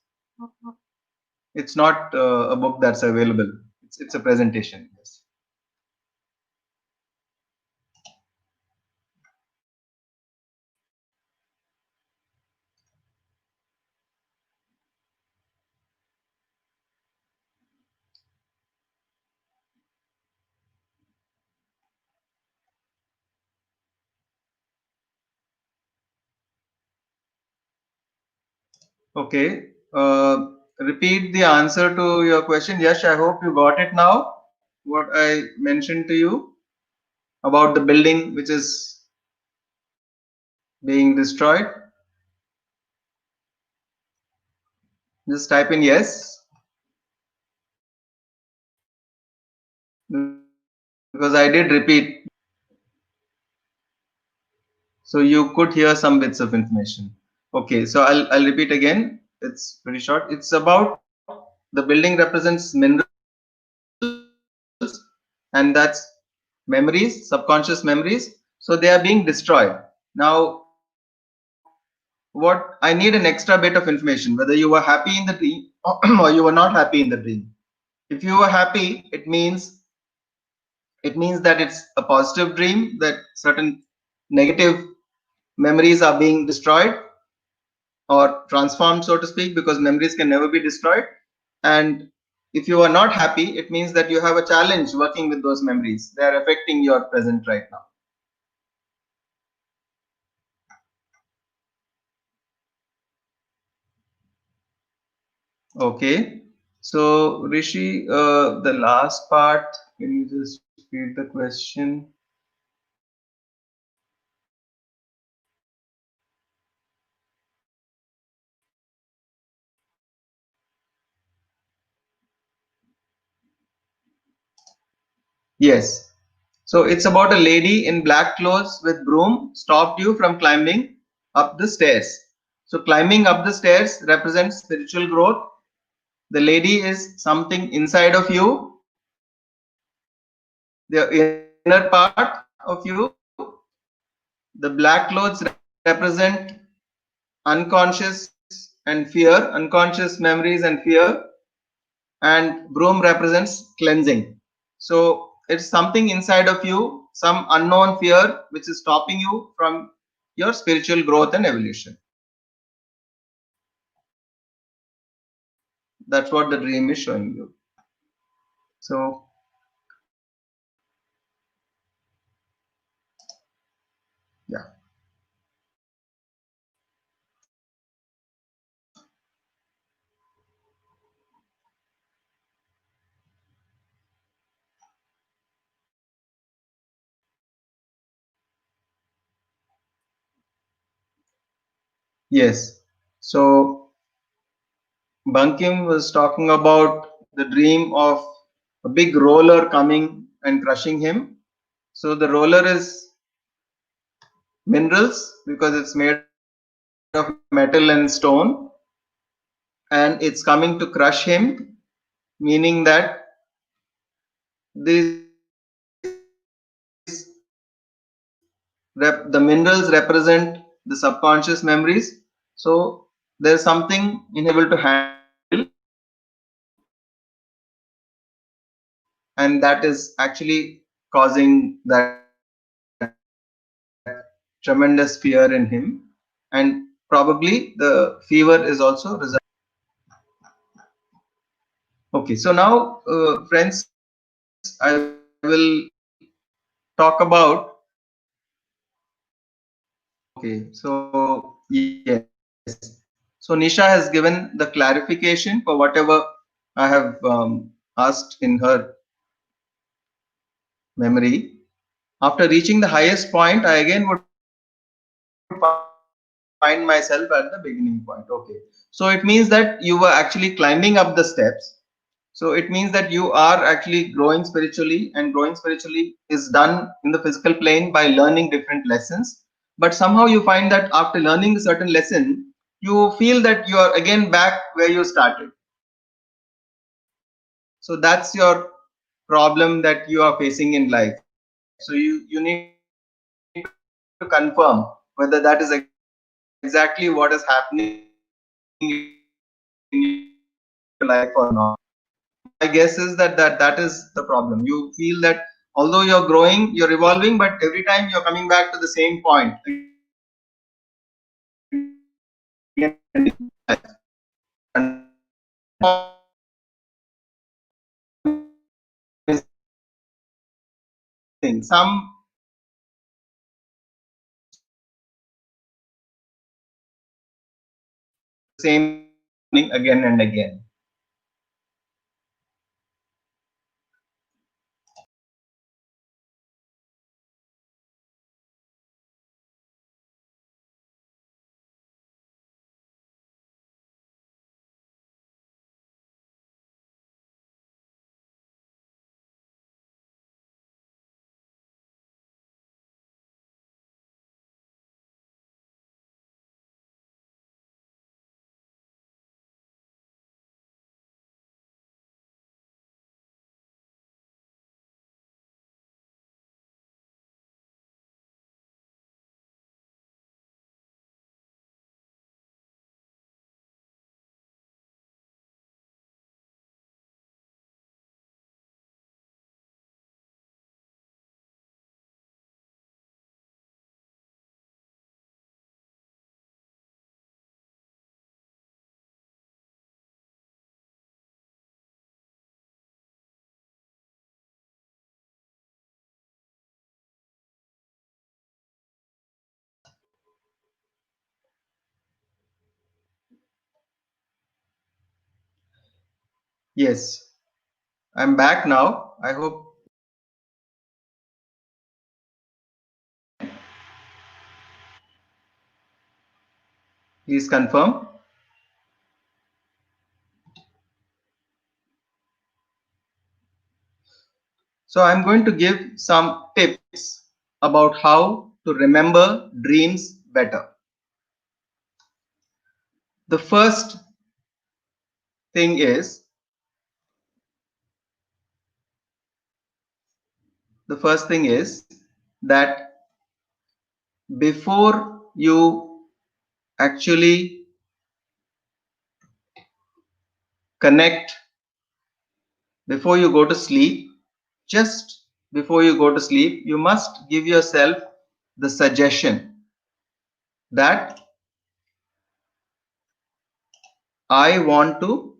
It's not a book that's available. It's a presentation. Yes. Okay. Repeat the answer to your question. Yes, I hope you got it now. What I mentioned to you about the building which is being destroyed. Just type in yes, because I did repeat. So you could hear some bits of information. Okay, so I'll repeat again. It's pretty short. It's about the building represents minerals, and that's memories, subconscious memories. So they are being destroyed. Now, what I need an extra bit of information, whether you were happy in the dream or you were not happy in the dream. If you were happy, it means that it's a positive dream, that certain negative memories are being destroyed or transformed, so to speak, because memories can never be destroyed. And if you are not happy, it means that you have a challenge working with those memories. They are affecting your present right now. Okay. So, Rishi, the last part, can you just repeat the question? Yes. So it's about a lady in black clothes with broom stopped you from climbing up the stairs. So climbing up the stairs represents spiritual growth. The lady is something inside of you, the inner part of you. The black clothes represent unconscious and fear, unconscious memories and fear, and broom represents cleansing. So it's something inside of you, some unknown fear which is stopping you from your spiritual growth and evolution. That's what the dream is showing you. So yeah. Yes. So Bankim was talking about the dream of a big roller coming and crushing him. So the roller is minerals because it's made of metal and stone, and it's coming to crush him, meaning that these the minerals represent the subconscious memories. So there's something inable to handle, and that is actually causing that tremendous fear in him, and probably the fever is also resulting. Okay, so now friends, I will talk about. Okay, so yes, so Nisha has given the clarification for whatever I have asked in her memory. After reaching the highest point, I again would find myself at the beginning point. Okay. So it means that you were actually climbing up the steps. So it means that you are actually growing spiritually, and growing spiritually is done in the physical plane by learning different lessons. But somehow you find that after learning a certain lesson, you feel that you are again back where you started. So that's your problem that you are facing in life. So you need to confirm whether that is exactly what is happening in your life or not. My guess is that that is the problem. You feel that, although you're growing, you're evolving, but every time you're coming back to the same point again and again. Yes, I'm back now. I hope please confirm. So I'm going to give some tips about how to remember dreams better. The thing is, the first thing is that before you actually connect, before you go to sleep, just before you go to sleep, you must give yourself the suggestion that I want to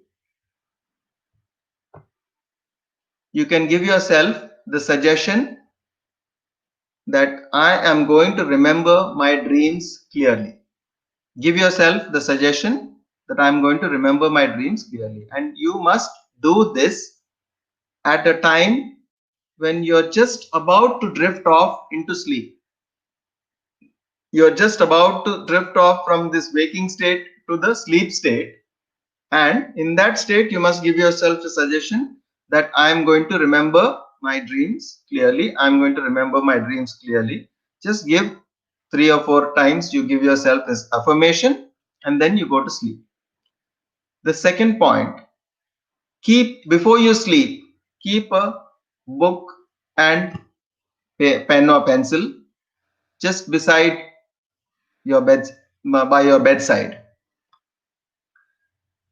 you can give yourself the suggestion that I am going to remember my dreams clearly. Give yourself the suggestion that I am going to remember my dreams clearly. And you must do this at a time when you're just about to drift off into sleep. You're just about to drift off from this waking state to the sleep state. And in that state, you must give yourself a suggestion that I am going to remember my dreams clearly. I'm going to remember my dreams clearly. Just give 3 or 4 times, you give yourself this affirmation, and then you go to sleep. The second point, before you sleep, keep a book and pen or pencil just beside your bed, by your bedside.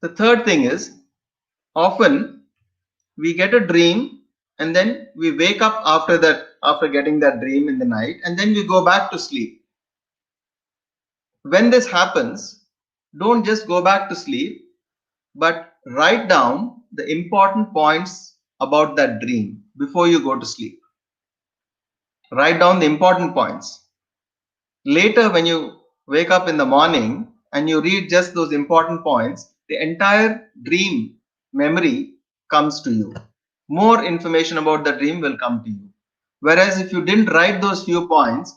The third thing is, often we get a dream and then we wake up after getting that dream in the night, and then we go back to sleep. When this happens, don't just go back to sleep, but write down the important points about that dream before you go to sleep. Write down the important points. Later, when you wake up in the morning and you read just those important points, the entire dream memory comes to you. More information about the dream will come to you. Whereas if you didn't write those few points,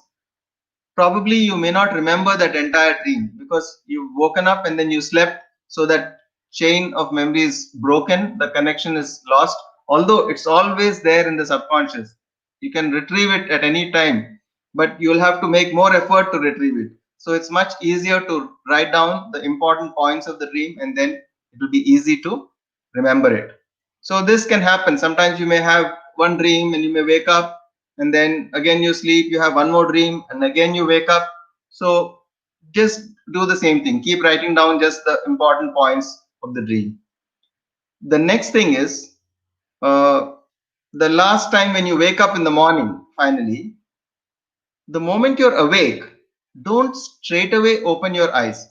probably you may not remember that entire dream because you've woken up and then you slept, so that chain of memory is broken, the connection is lost, although it's always there in the subconscious. You can retrieve it at any time, but you'll have to make more effort to retrieve it. So it's much easier to write down the important points of the dream, and then it will be easy to remember it. So this can happen. Sometimes you may have one dream and you may wake up, and then again you sleep, you have one more dream, and again you wake up. So just do the same thing. Keep writing down just the important points of the dream. The next thing is, the last time when you wake up in the morning, finally, the moment you're awake, don't straight away open your eyes.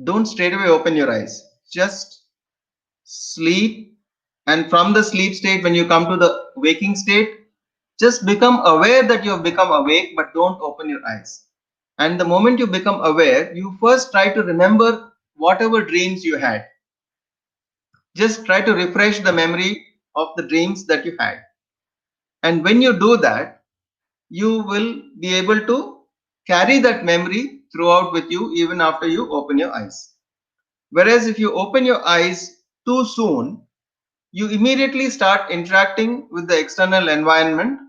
Don't straight away open your eyes. Just sleep, and from the sleep state, when you come to the waking state, just become aware that you have become awake, but don't open your eyes. And the moment you become aware, you first try to remember whatever dreams you had. Just try to refresh the memory of the dreams that you had. And when you do that, you will be able to carry that memory throughout with you even after you open your eyes. Whereas if you open your eyes too soon, you immediately start interacting with the external environment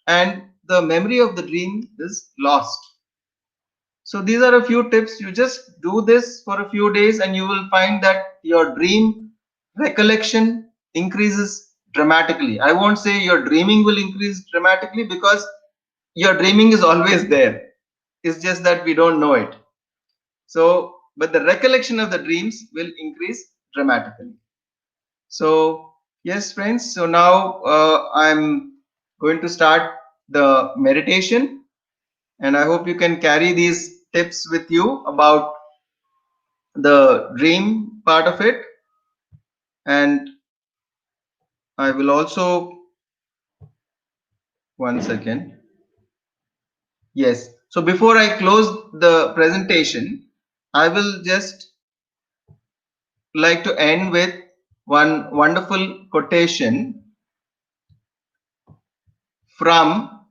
and the memory of the dream is lost. So these are a few tips. You just do this for a few days and you will find that your dream recollection increases dramatically. I won't say your dreaming will increase dramatically because your dreaming is always there. It's just that we don't know it. So, but the recollection of the dreams will increase dramatically. So, yes, friends. So now I'm going to start the meditation, and I hope you can carry these tips with you about the dream part of it. And I will also, one second. Yes. So before I close the presentation, I will just like to end with one wonderful quotation from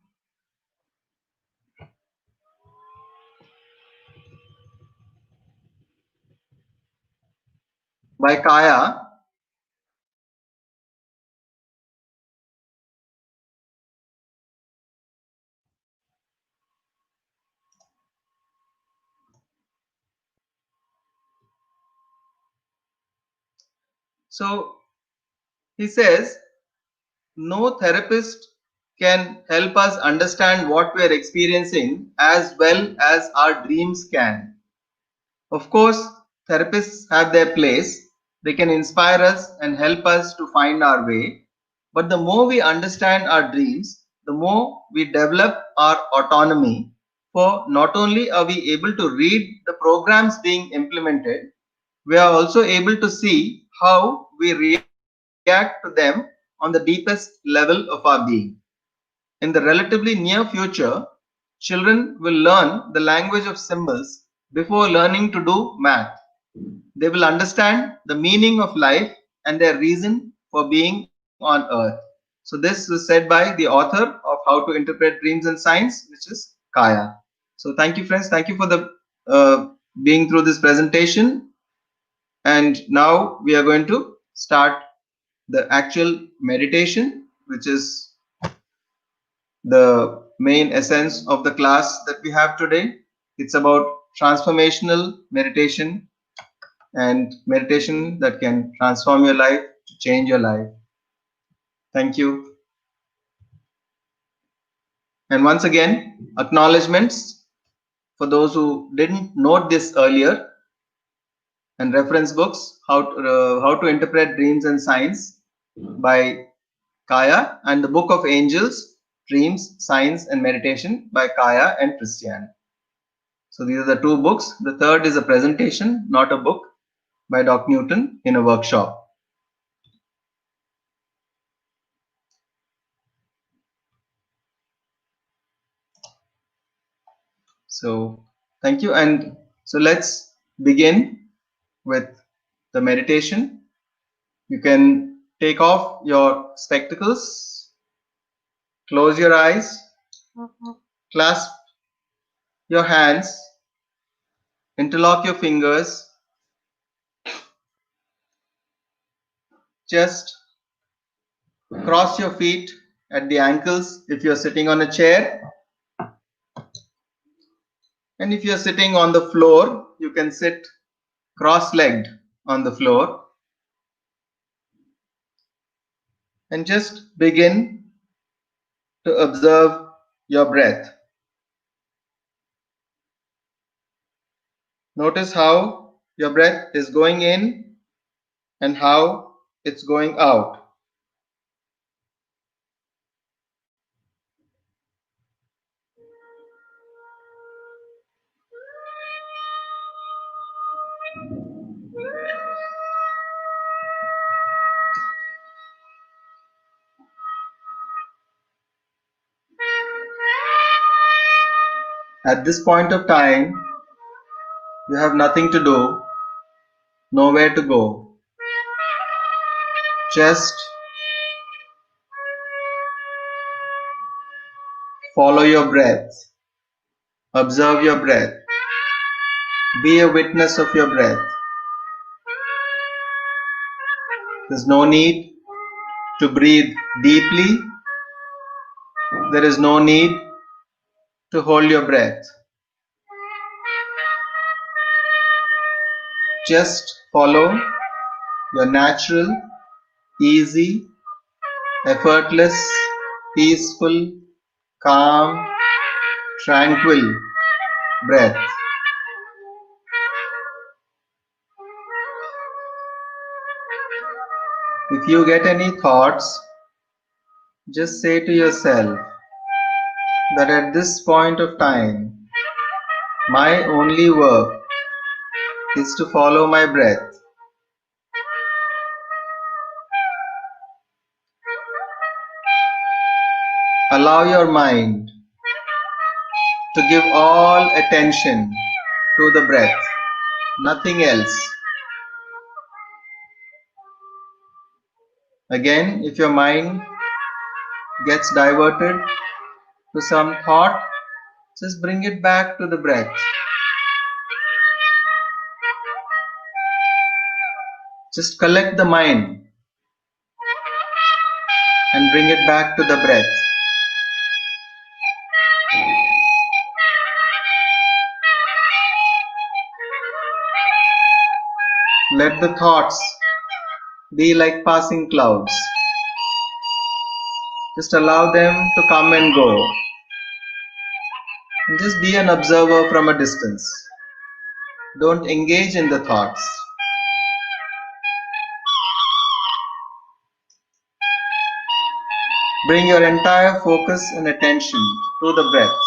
by Kaya. So he says, no therapist can help us understand what we are experiencing as well as our dreams can. Of course, therapists have their place. They can inspire us and help us to find our way. But the more we understand our dreams, the more we develop our autonomy. For not only are we able to read the programs being implemented, we are also able to see how we react react to them on the deepest level of our being. In the relatively near future, children will learn the language of symbols before learning to do math. They will understand the meaning of life and their reason for being on earth. So this was said by the author of How to Interpret Dreams and Signs, which is Kaya. So thank you, friends. Thank you for the being through this presentation. And now we are going to start the actual meditation, which is the main essence of the class that we have today. It's about transformational meditation and meditation that can transform your life, to change your life. Thank you. And once again, acknowledgements for those who didn't note this earlier, and reference books, How to Interpret Dreams and Signs by Kaya, and the Book of Angels, Dreams, Signs and Meditation by Kaya and Christian. So these are the two books. The third is a presentation, not a book, by Dr. Newton in a workshop. So thank you. And so let's begin with the meditation. You can take off your spectacles, close your eyes, clasp your hands, interlock your fingers, just cross your feet at the ankles if you're sitting on a chair. And if you're sitting on the floor, you can sit cross-legged on the floor. And just begin to observe your breath. Notice how your breath is going in and how it's going out. At this point of time, you have nothing to do, nowhere to go. Just follow your breath. Observe your breath. Be a witness of your breath. There's no need to breathe deeply. There is no need to hold your breath. Just follow your natural, easy, effortless, peaceful, calm, tranquil breath. If you get any thoughts, just say to yourself that at this point of time, my only work is to follow my breath. Allow your mind to give all attention to the breath, nothing else. Again, if your mind gets diverted to some thought, just bring it back to the breath. Just collect the mind and bring it back to the breath. Let the thoughts be like passing clouds. Just allow them to come and go. And just be an observer from a distance. Don't engage in the thoughts. Bring your entire focus and attention to the breath.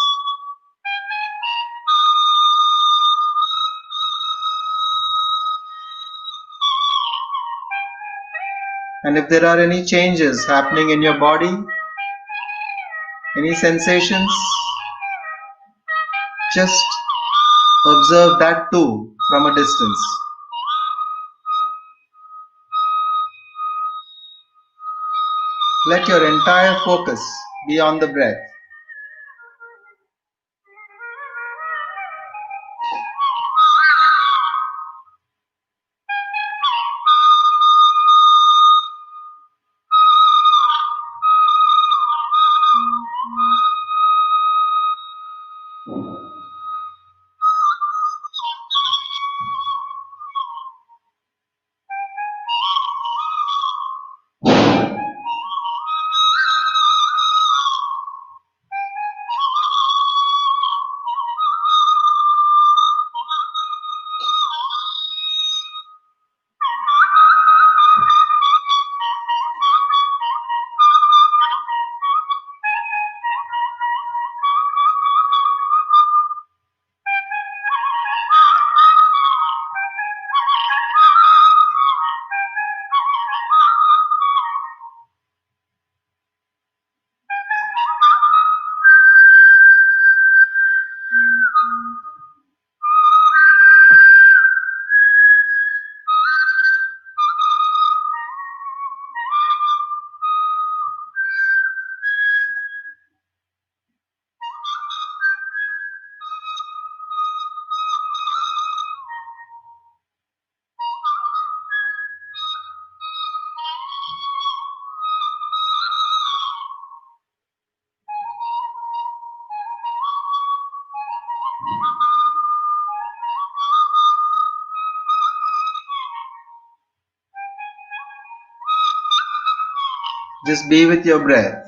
And if there are any changes happening in your body, any sensations, just observe that too from a distance. Let your entire focus be on the breath. Just be with your breath.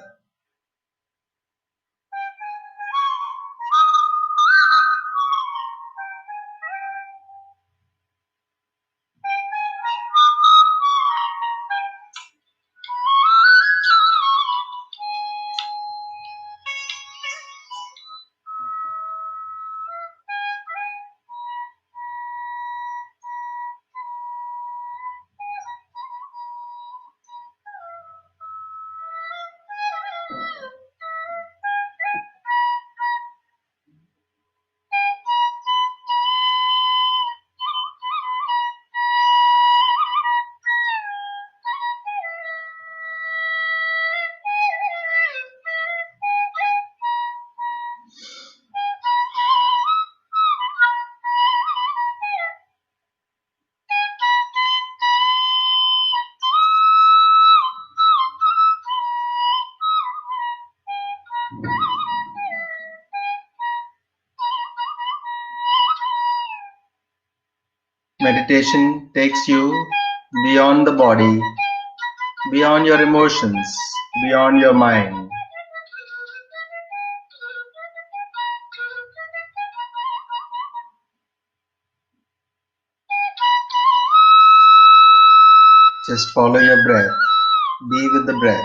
Meditation takes you beyond the body, beyond your emotions, beyond your mind. Just follow your breath. Be with the breath.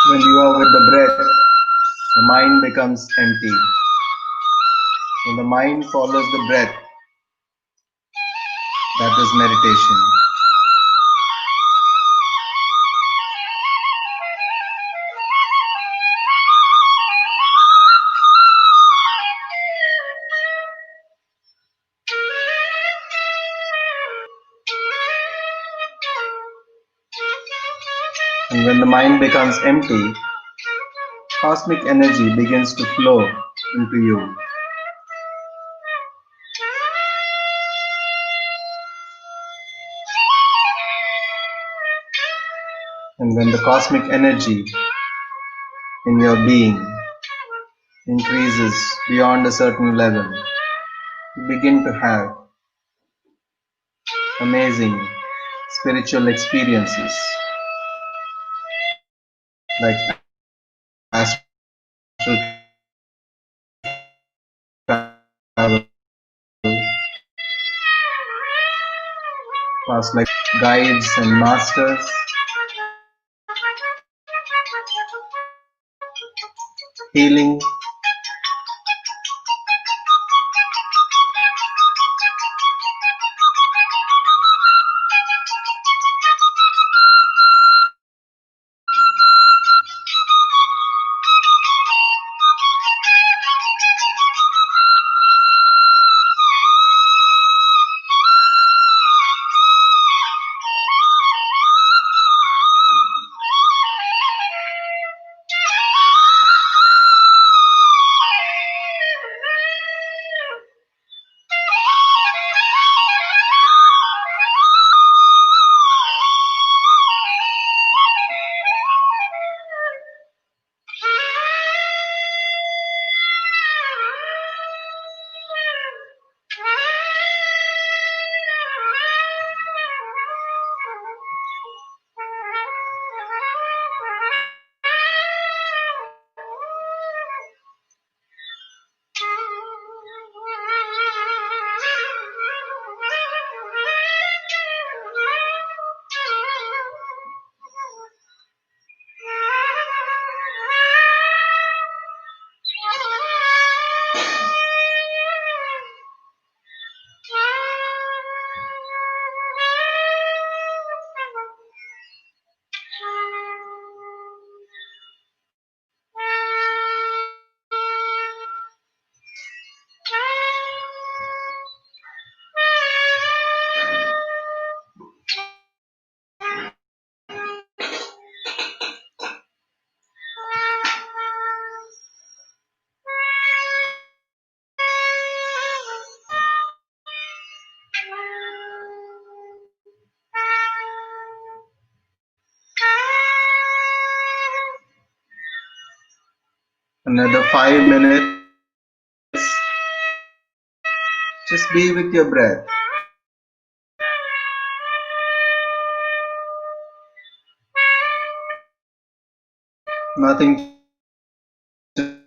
When you are with the breath, the mind becomes empty. When the mind follows the breath, that is meditation. And when the mind becomes empty, cosmic energy begins to flow into you. And when the cosmic energy in your being increases beyond a certain level, you begin to have amazing spiritual experiences like astral travel, past like guides and masters, healing, Another 5 minutes. Just be with your breath. Nothing to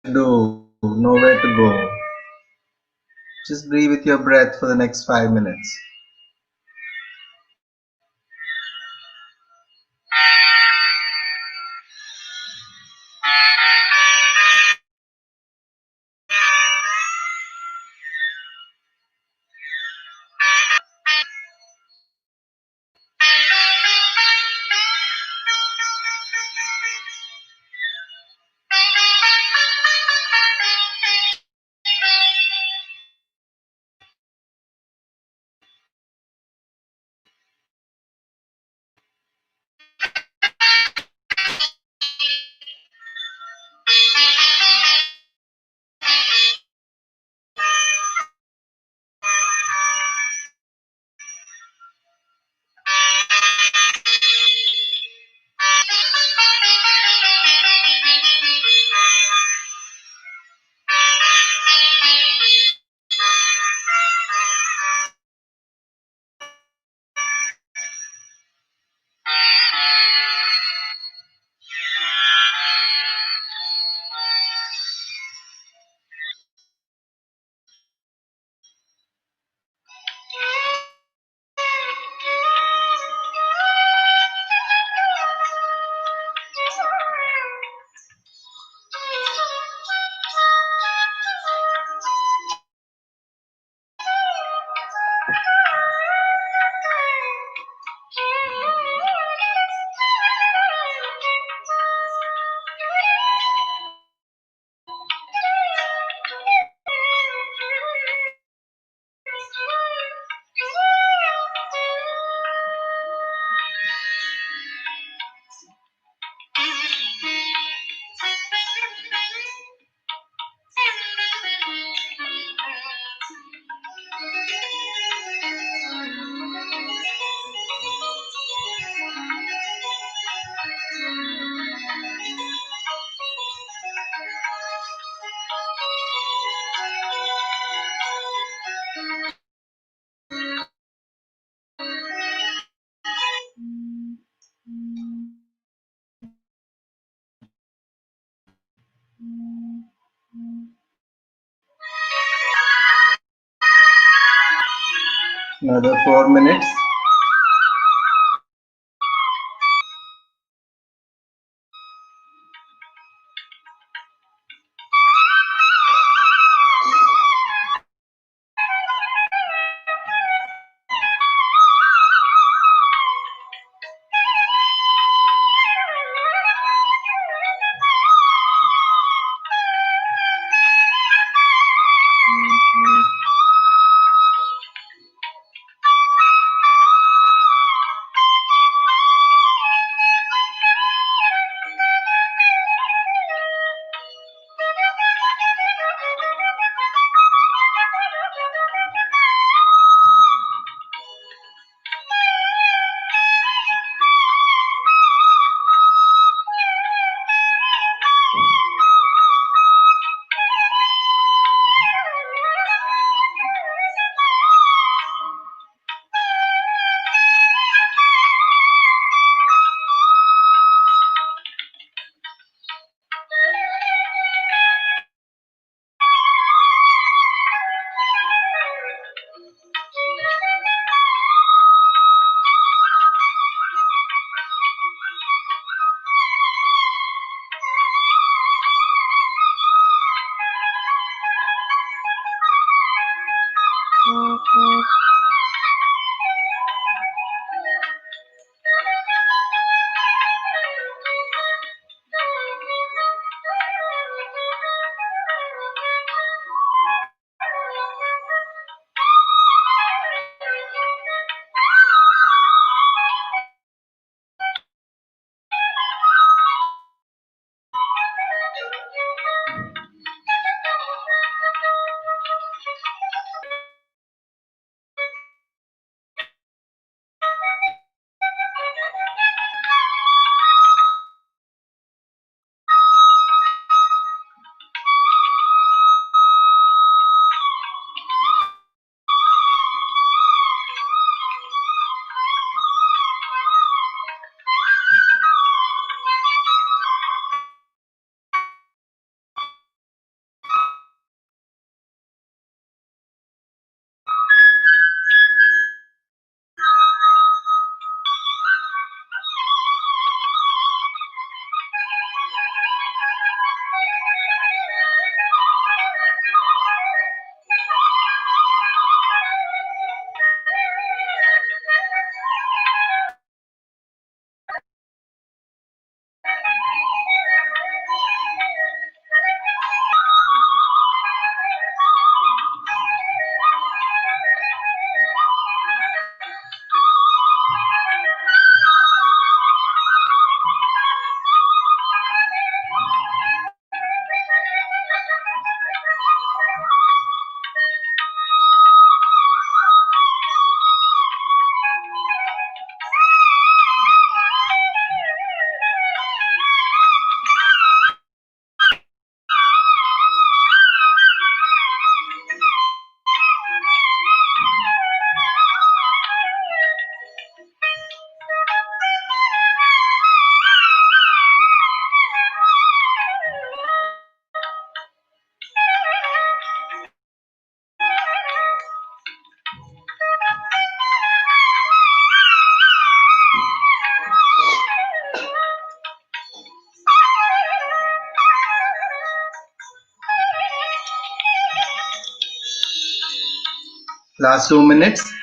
do, nowhere to go. Just be with your breath for the next 5 minutes. Another 4 minutes. Last 2 minutes.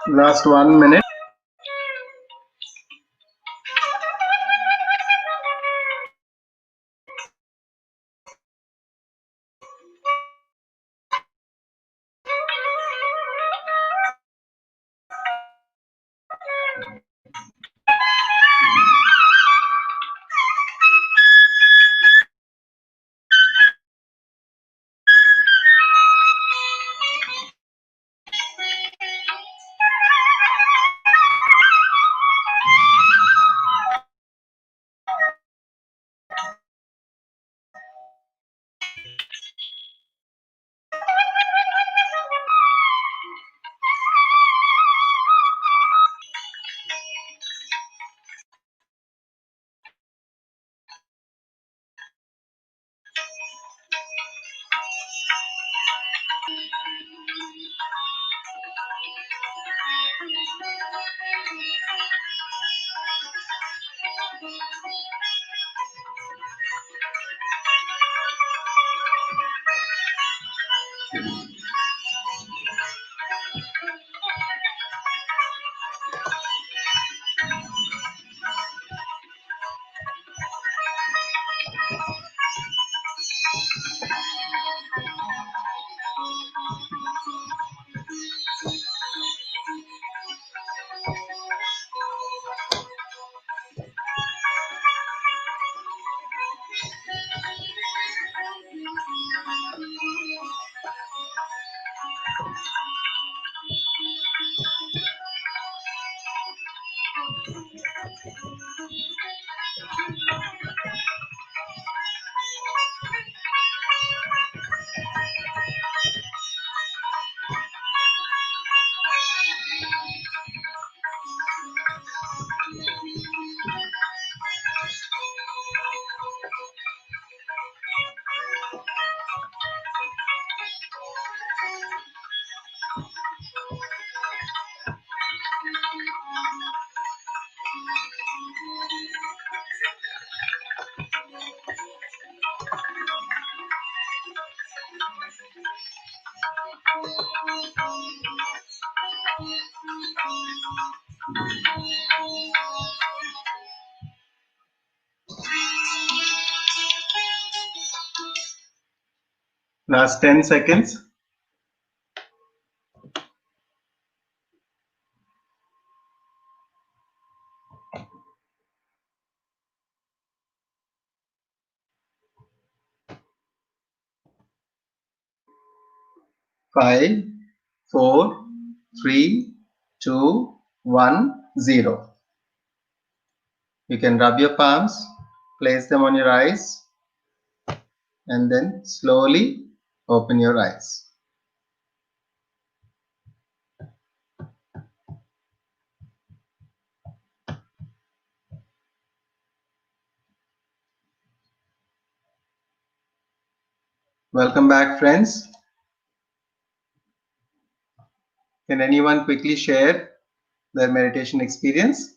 Last 1 minute. Last 10 seconds. Five, four, three, two, 1, 0. You can rub your palms, place them on your eyes, and then slowly open your eyes. Welcome back, friends. Can anyone quickly share their meditation experience?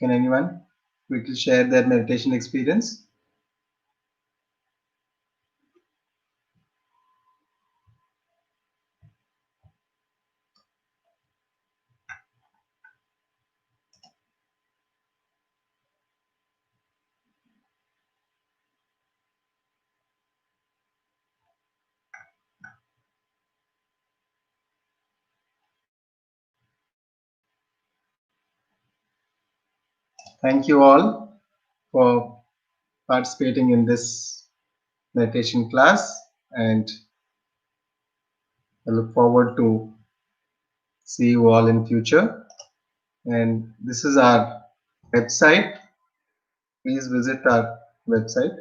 Can anyone quickly share their meditation experience? Thank you all for participating in this meditation class, and I look forward to see you all in future. And this is our website. Please visit our website.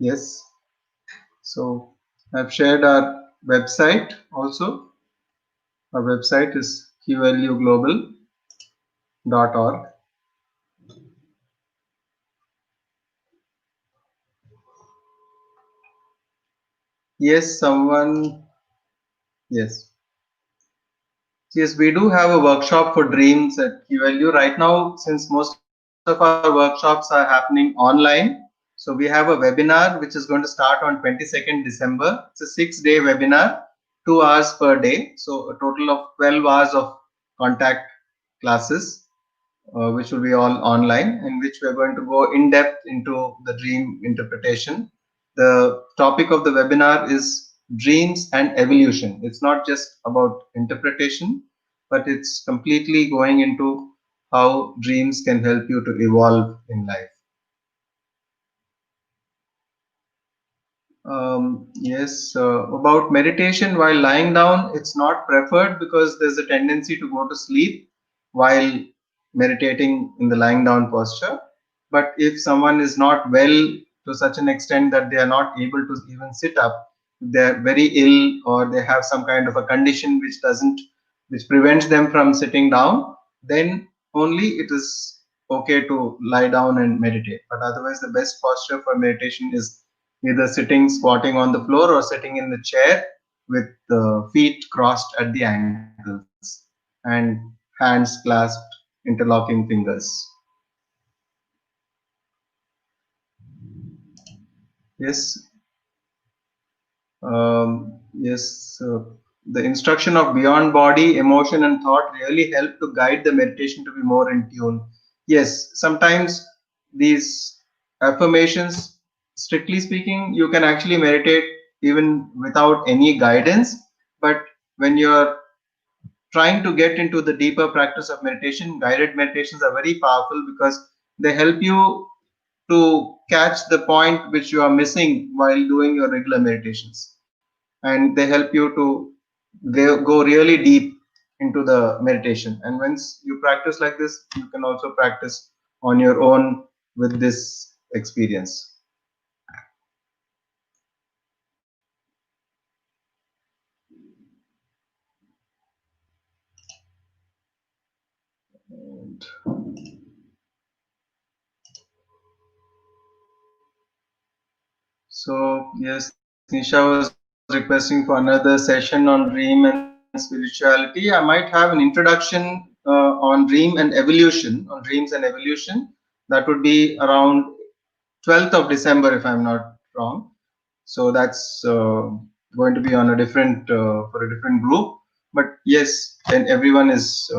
Yes. So I've shared our website also. Our website is qluglobal.org. Yes, someone. Yes. Yes, we do have a workshop for dreams at QLU right now. Since most of our workshops are happening online, so we have a webinar which is going to start on 22nd December. It's a 6-day webinar, 2 hours per day. So a total of 12 hours of contact classes, which will be all online, in which we are going to go in depth into the dream interpretation. The topic of the webinar is dreams and evolution. It's not just about interpretation, but it's completely going into how dreams can help you to evolve in life. Yes, about meditation while lying down, it's not preferred because there's a tendency to go to sleep while meditating in the lying down posture. But if someone is not well to such an extent that they are not able to even sit up, they're very ill or they have some kind of a condition which prevents them from sitting down, then only it is okay to lie down and meditate. But otherwise, the best posture for meditation is either sitting squatting on the floor or sitting in the chair with the feet crossed at the ankles and hands clasped, interlocking fingers. Yes, yes. The instruction of beyond body, emotion, and thought really help to guide the meditation to be more in tune. Yes, sometimes these affirmations, strictly speaking, you can actually meditate even without any guidance. But when you're trying to get into the deeper practice of meditation, guided meditations are very powerful because they help you to catch the point which you are missing while doing your regular meditations. And they help you to go really deep into the meditation. And once you practice like this, you can also practice on your own with this experience. And so, yes, Nisha was requesting for another session on dream and spirituality. I might have an introduction on dream and evolution, on dreams and evolution. That would be around 12th of December, if I'm not wrong. So that's going to be on a different for a different group. But yes, then everyone is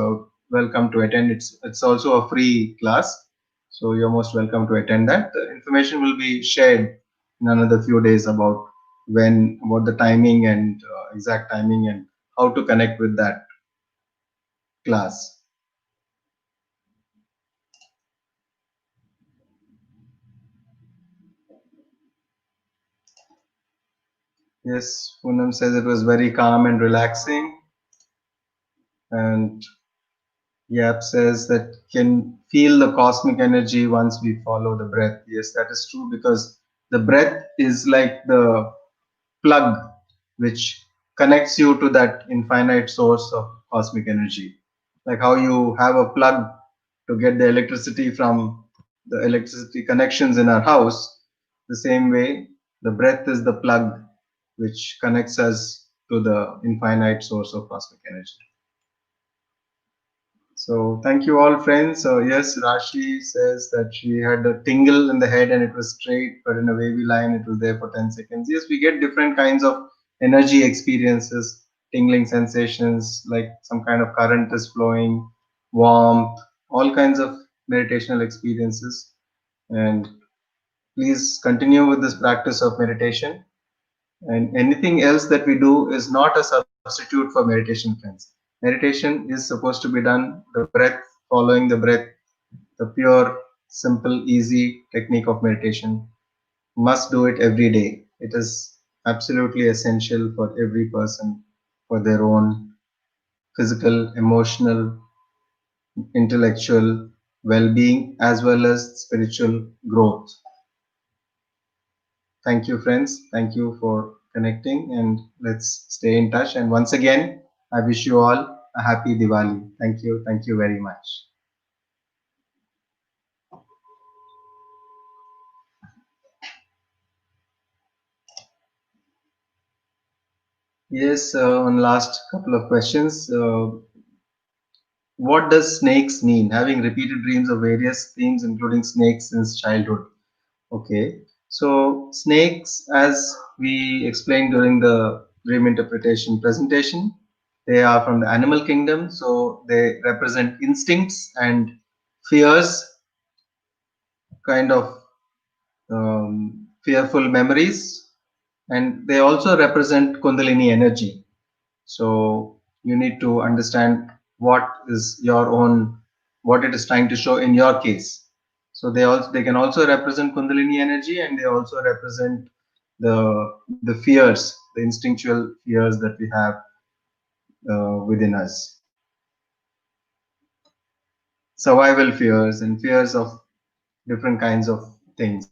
welcome to attend. It's also a free class, so you're most welcome to attend that. The information will be shared in another few days about about the timing and exact timing and how to connect with that class. Yes, Poonam says it was very calm and relaxing, and Yap says that can feel the cosmic energy once we follow the breath. Yes, that is true because the breath is like the plug which connects you to that infinite source of cosmic energy. Like how you have a plug to get the electricity from the electricity connections in our house, the same way, the breath is the plug which connects us to the infinite source of cosmic energy. So thank you all friends. So yes, Rashi says that she had a tingle in the head and it was straight, but in a wavy line it was there for 10 seconds. Yes, we get different kinds of energy experiences, tingling sensations, like some kind of current is flowing, warmth, all kinds of meditational experiences. And please continue with this practice of meditation. And anything else that we do is not a substitute for meditation, friends. Meditation is supposed to be done, the breath, following the breath, the pure, simple, easy technique of meditation. Must do it every day. It is absolutely essential for every person for their own physical, emotional, intellectual well being as well as spiritual growth. thank you, friends. Thank you for connecting, and let's stay in touch. And once again, I wish you all a happy Diwali. Thank you. Thank you very much. Yes, on last couple of questions. What does snakes mean? Having repeated dreams of various themes, including snakes since childhood. Okay. So, snakes, as we explained during the dream interpretation presentation, they are from the animal kingdom. So, they represent instincts and fears, kind of fearful memories, and they also represent Kundalini energy. So you need to understand what is your own, what it is trying to show in your case. So they can also represent Kundalini energy, and they also represent the fears, the instinctual fears that we have within us, survival fears and fears of different kinds of things.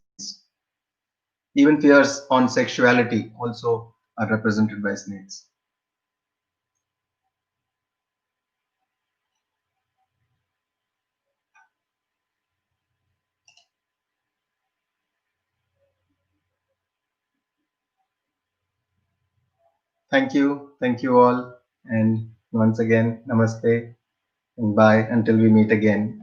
Even fears on sexuality also are represented by snakes. Thank you all, and once again, namaste and bye until we meet again.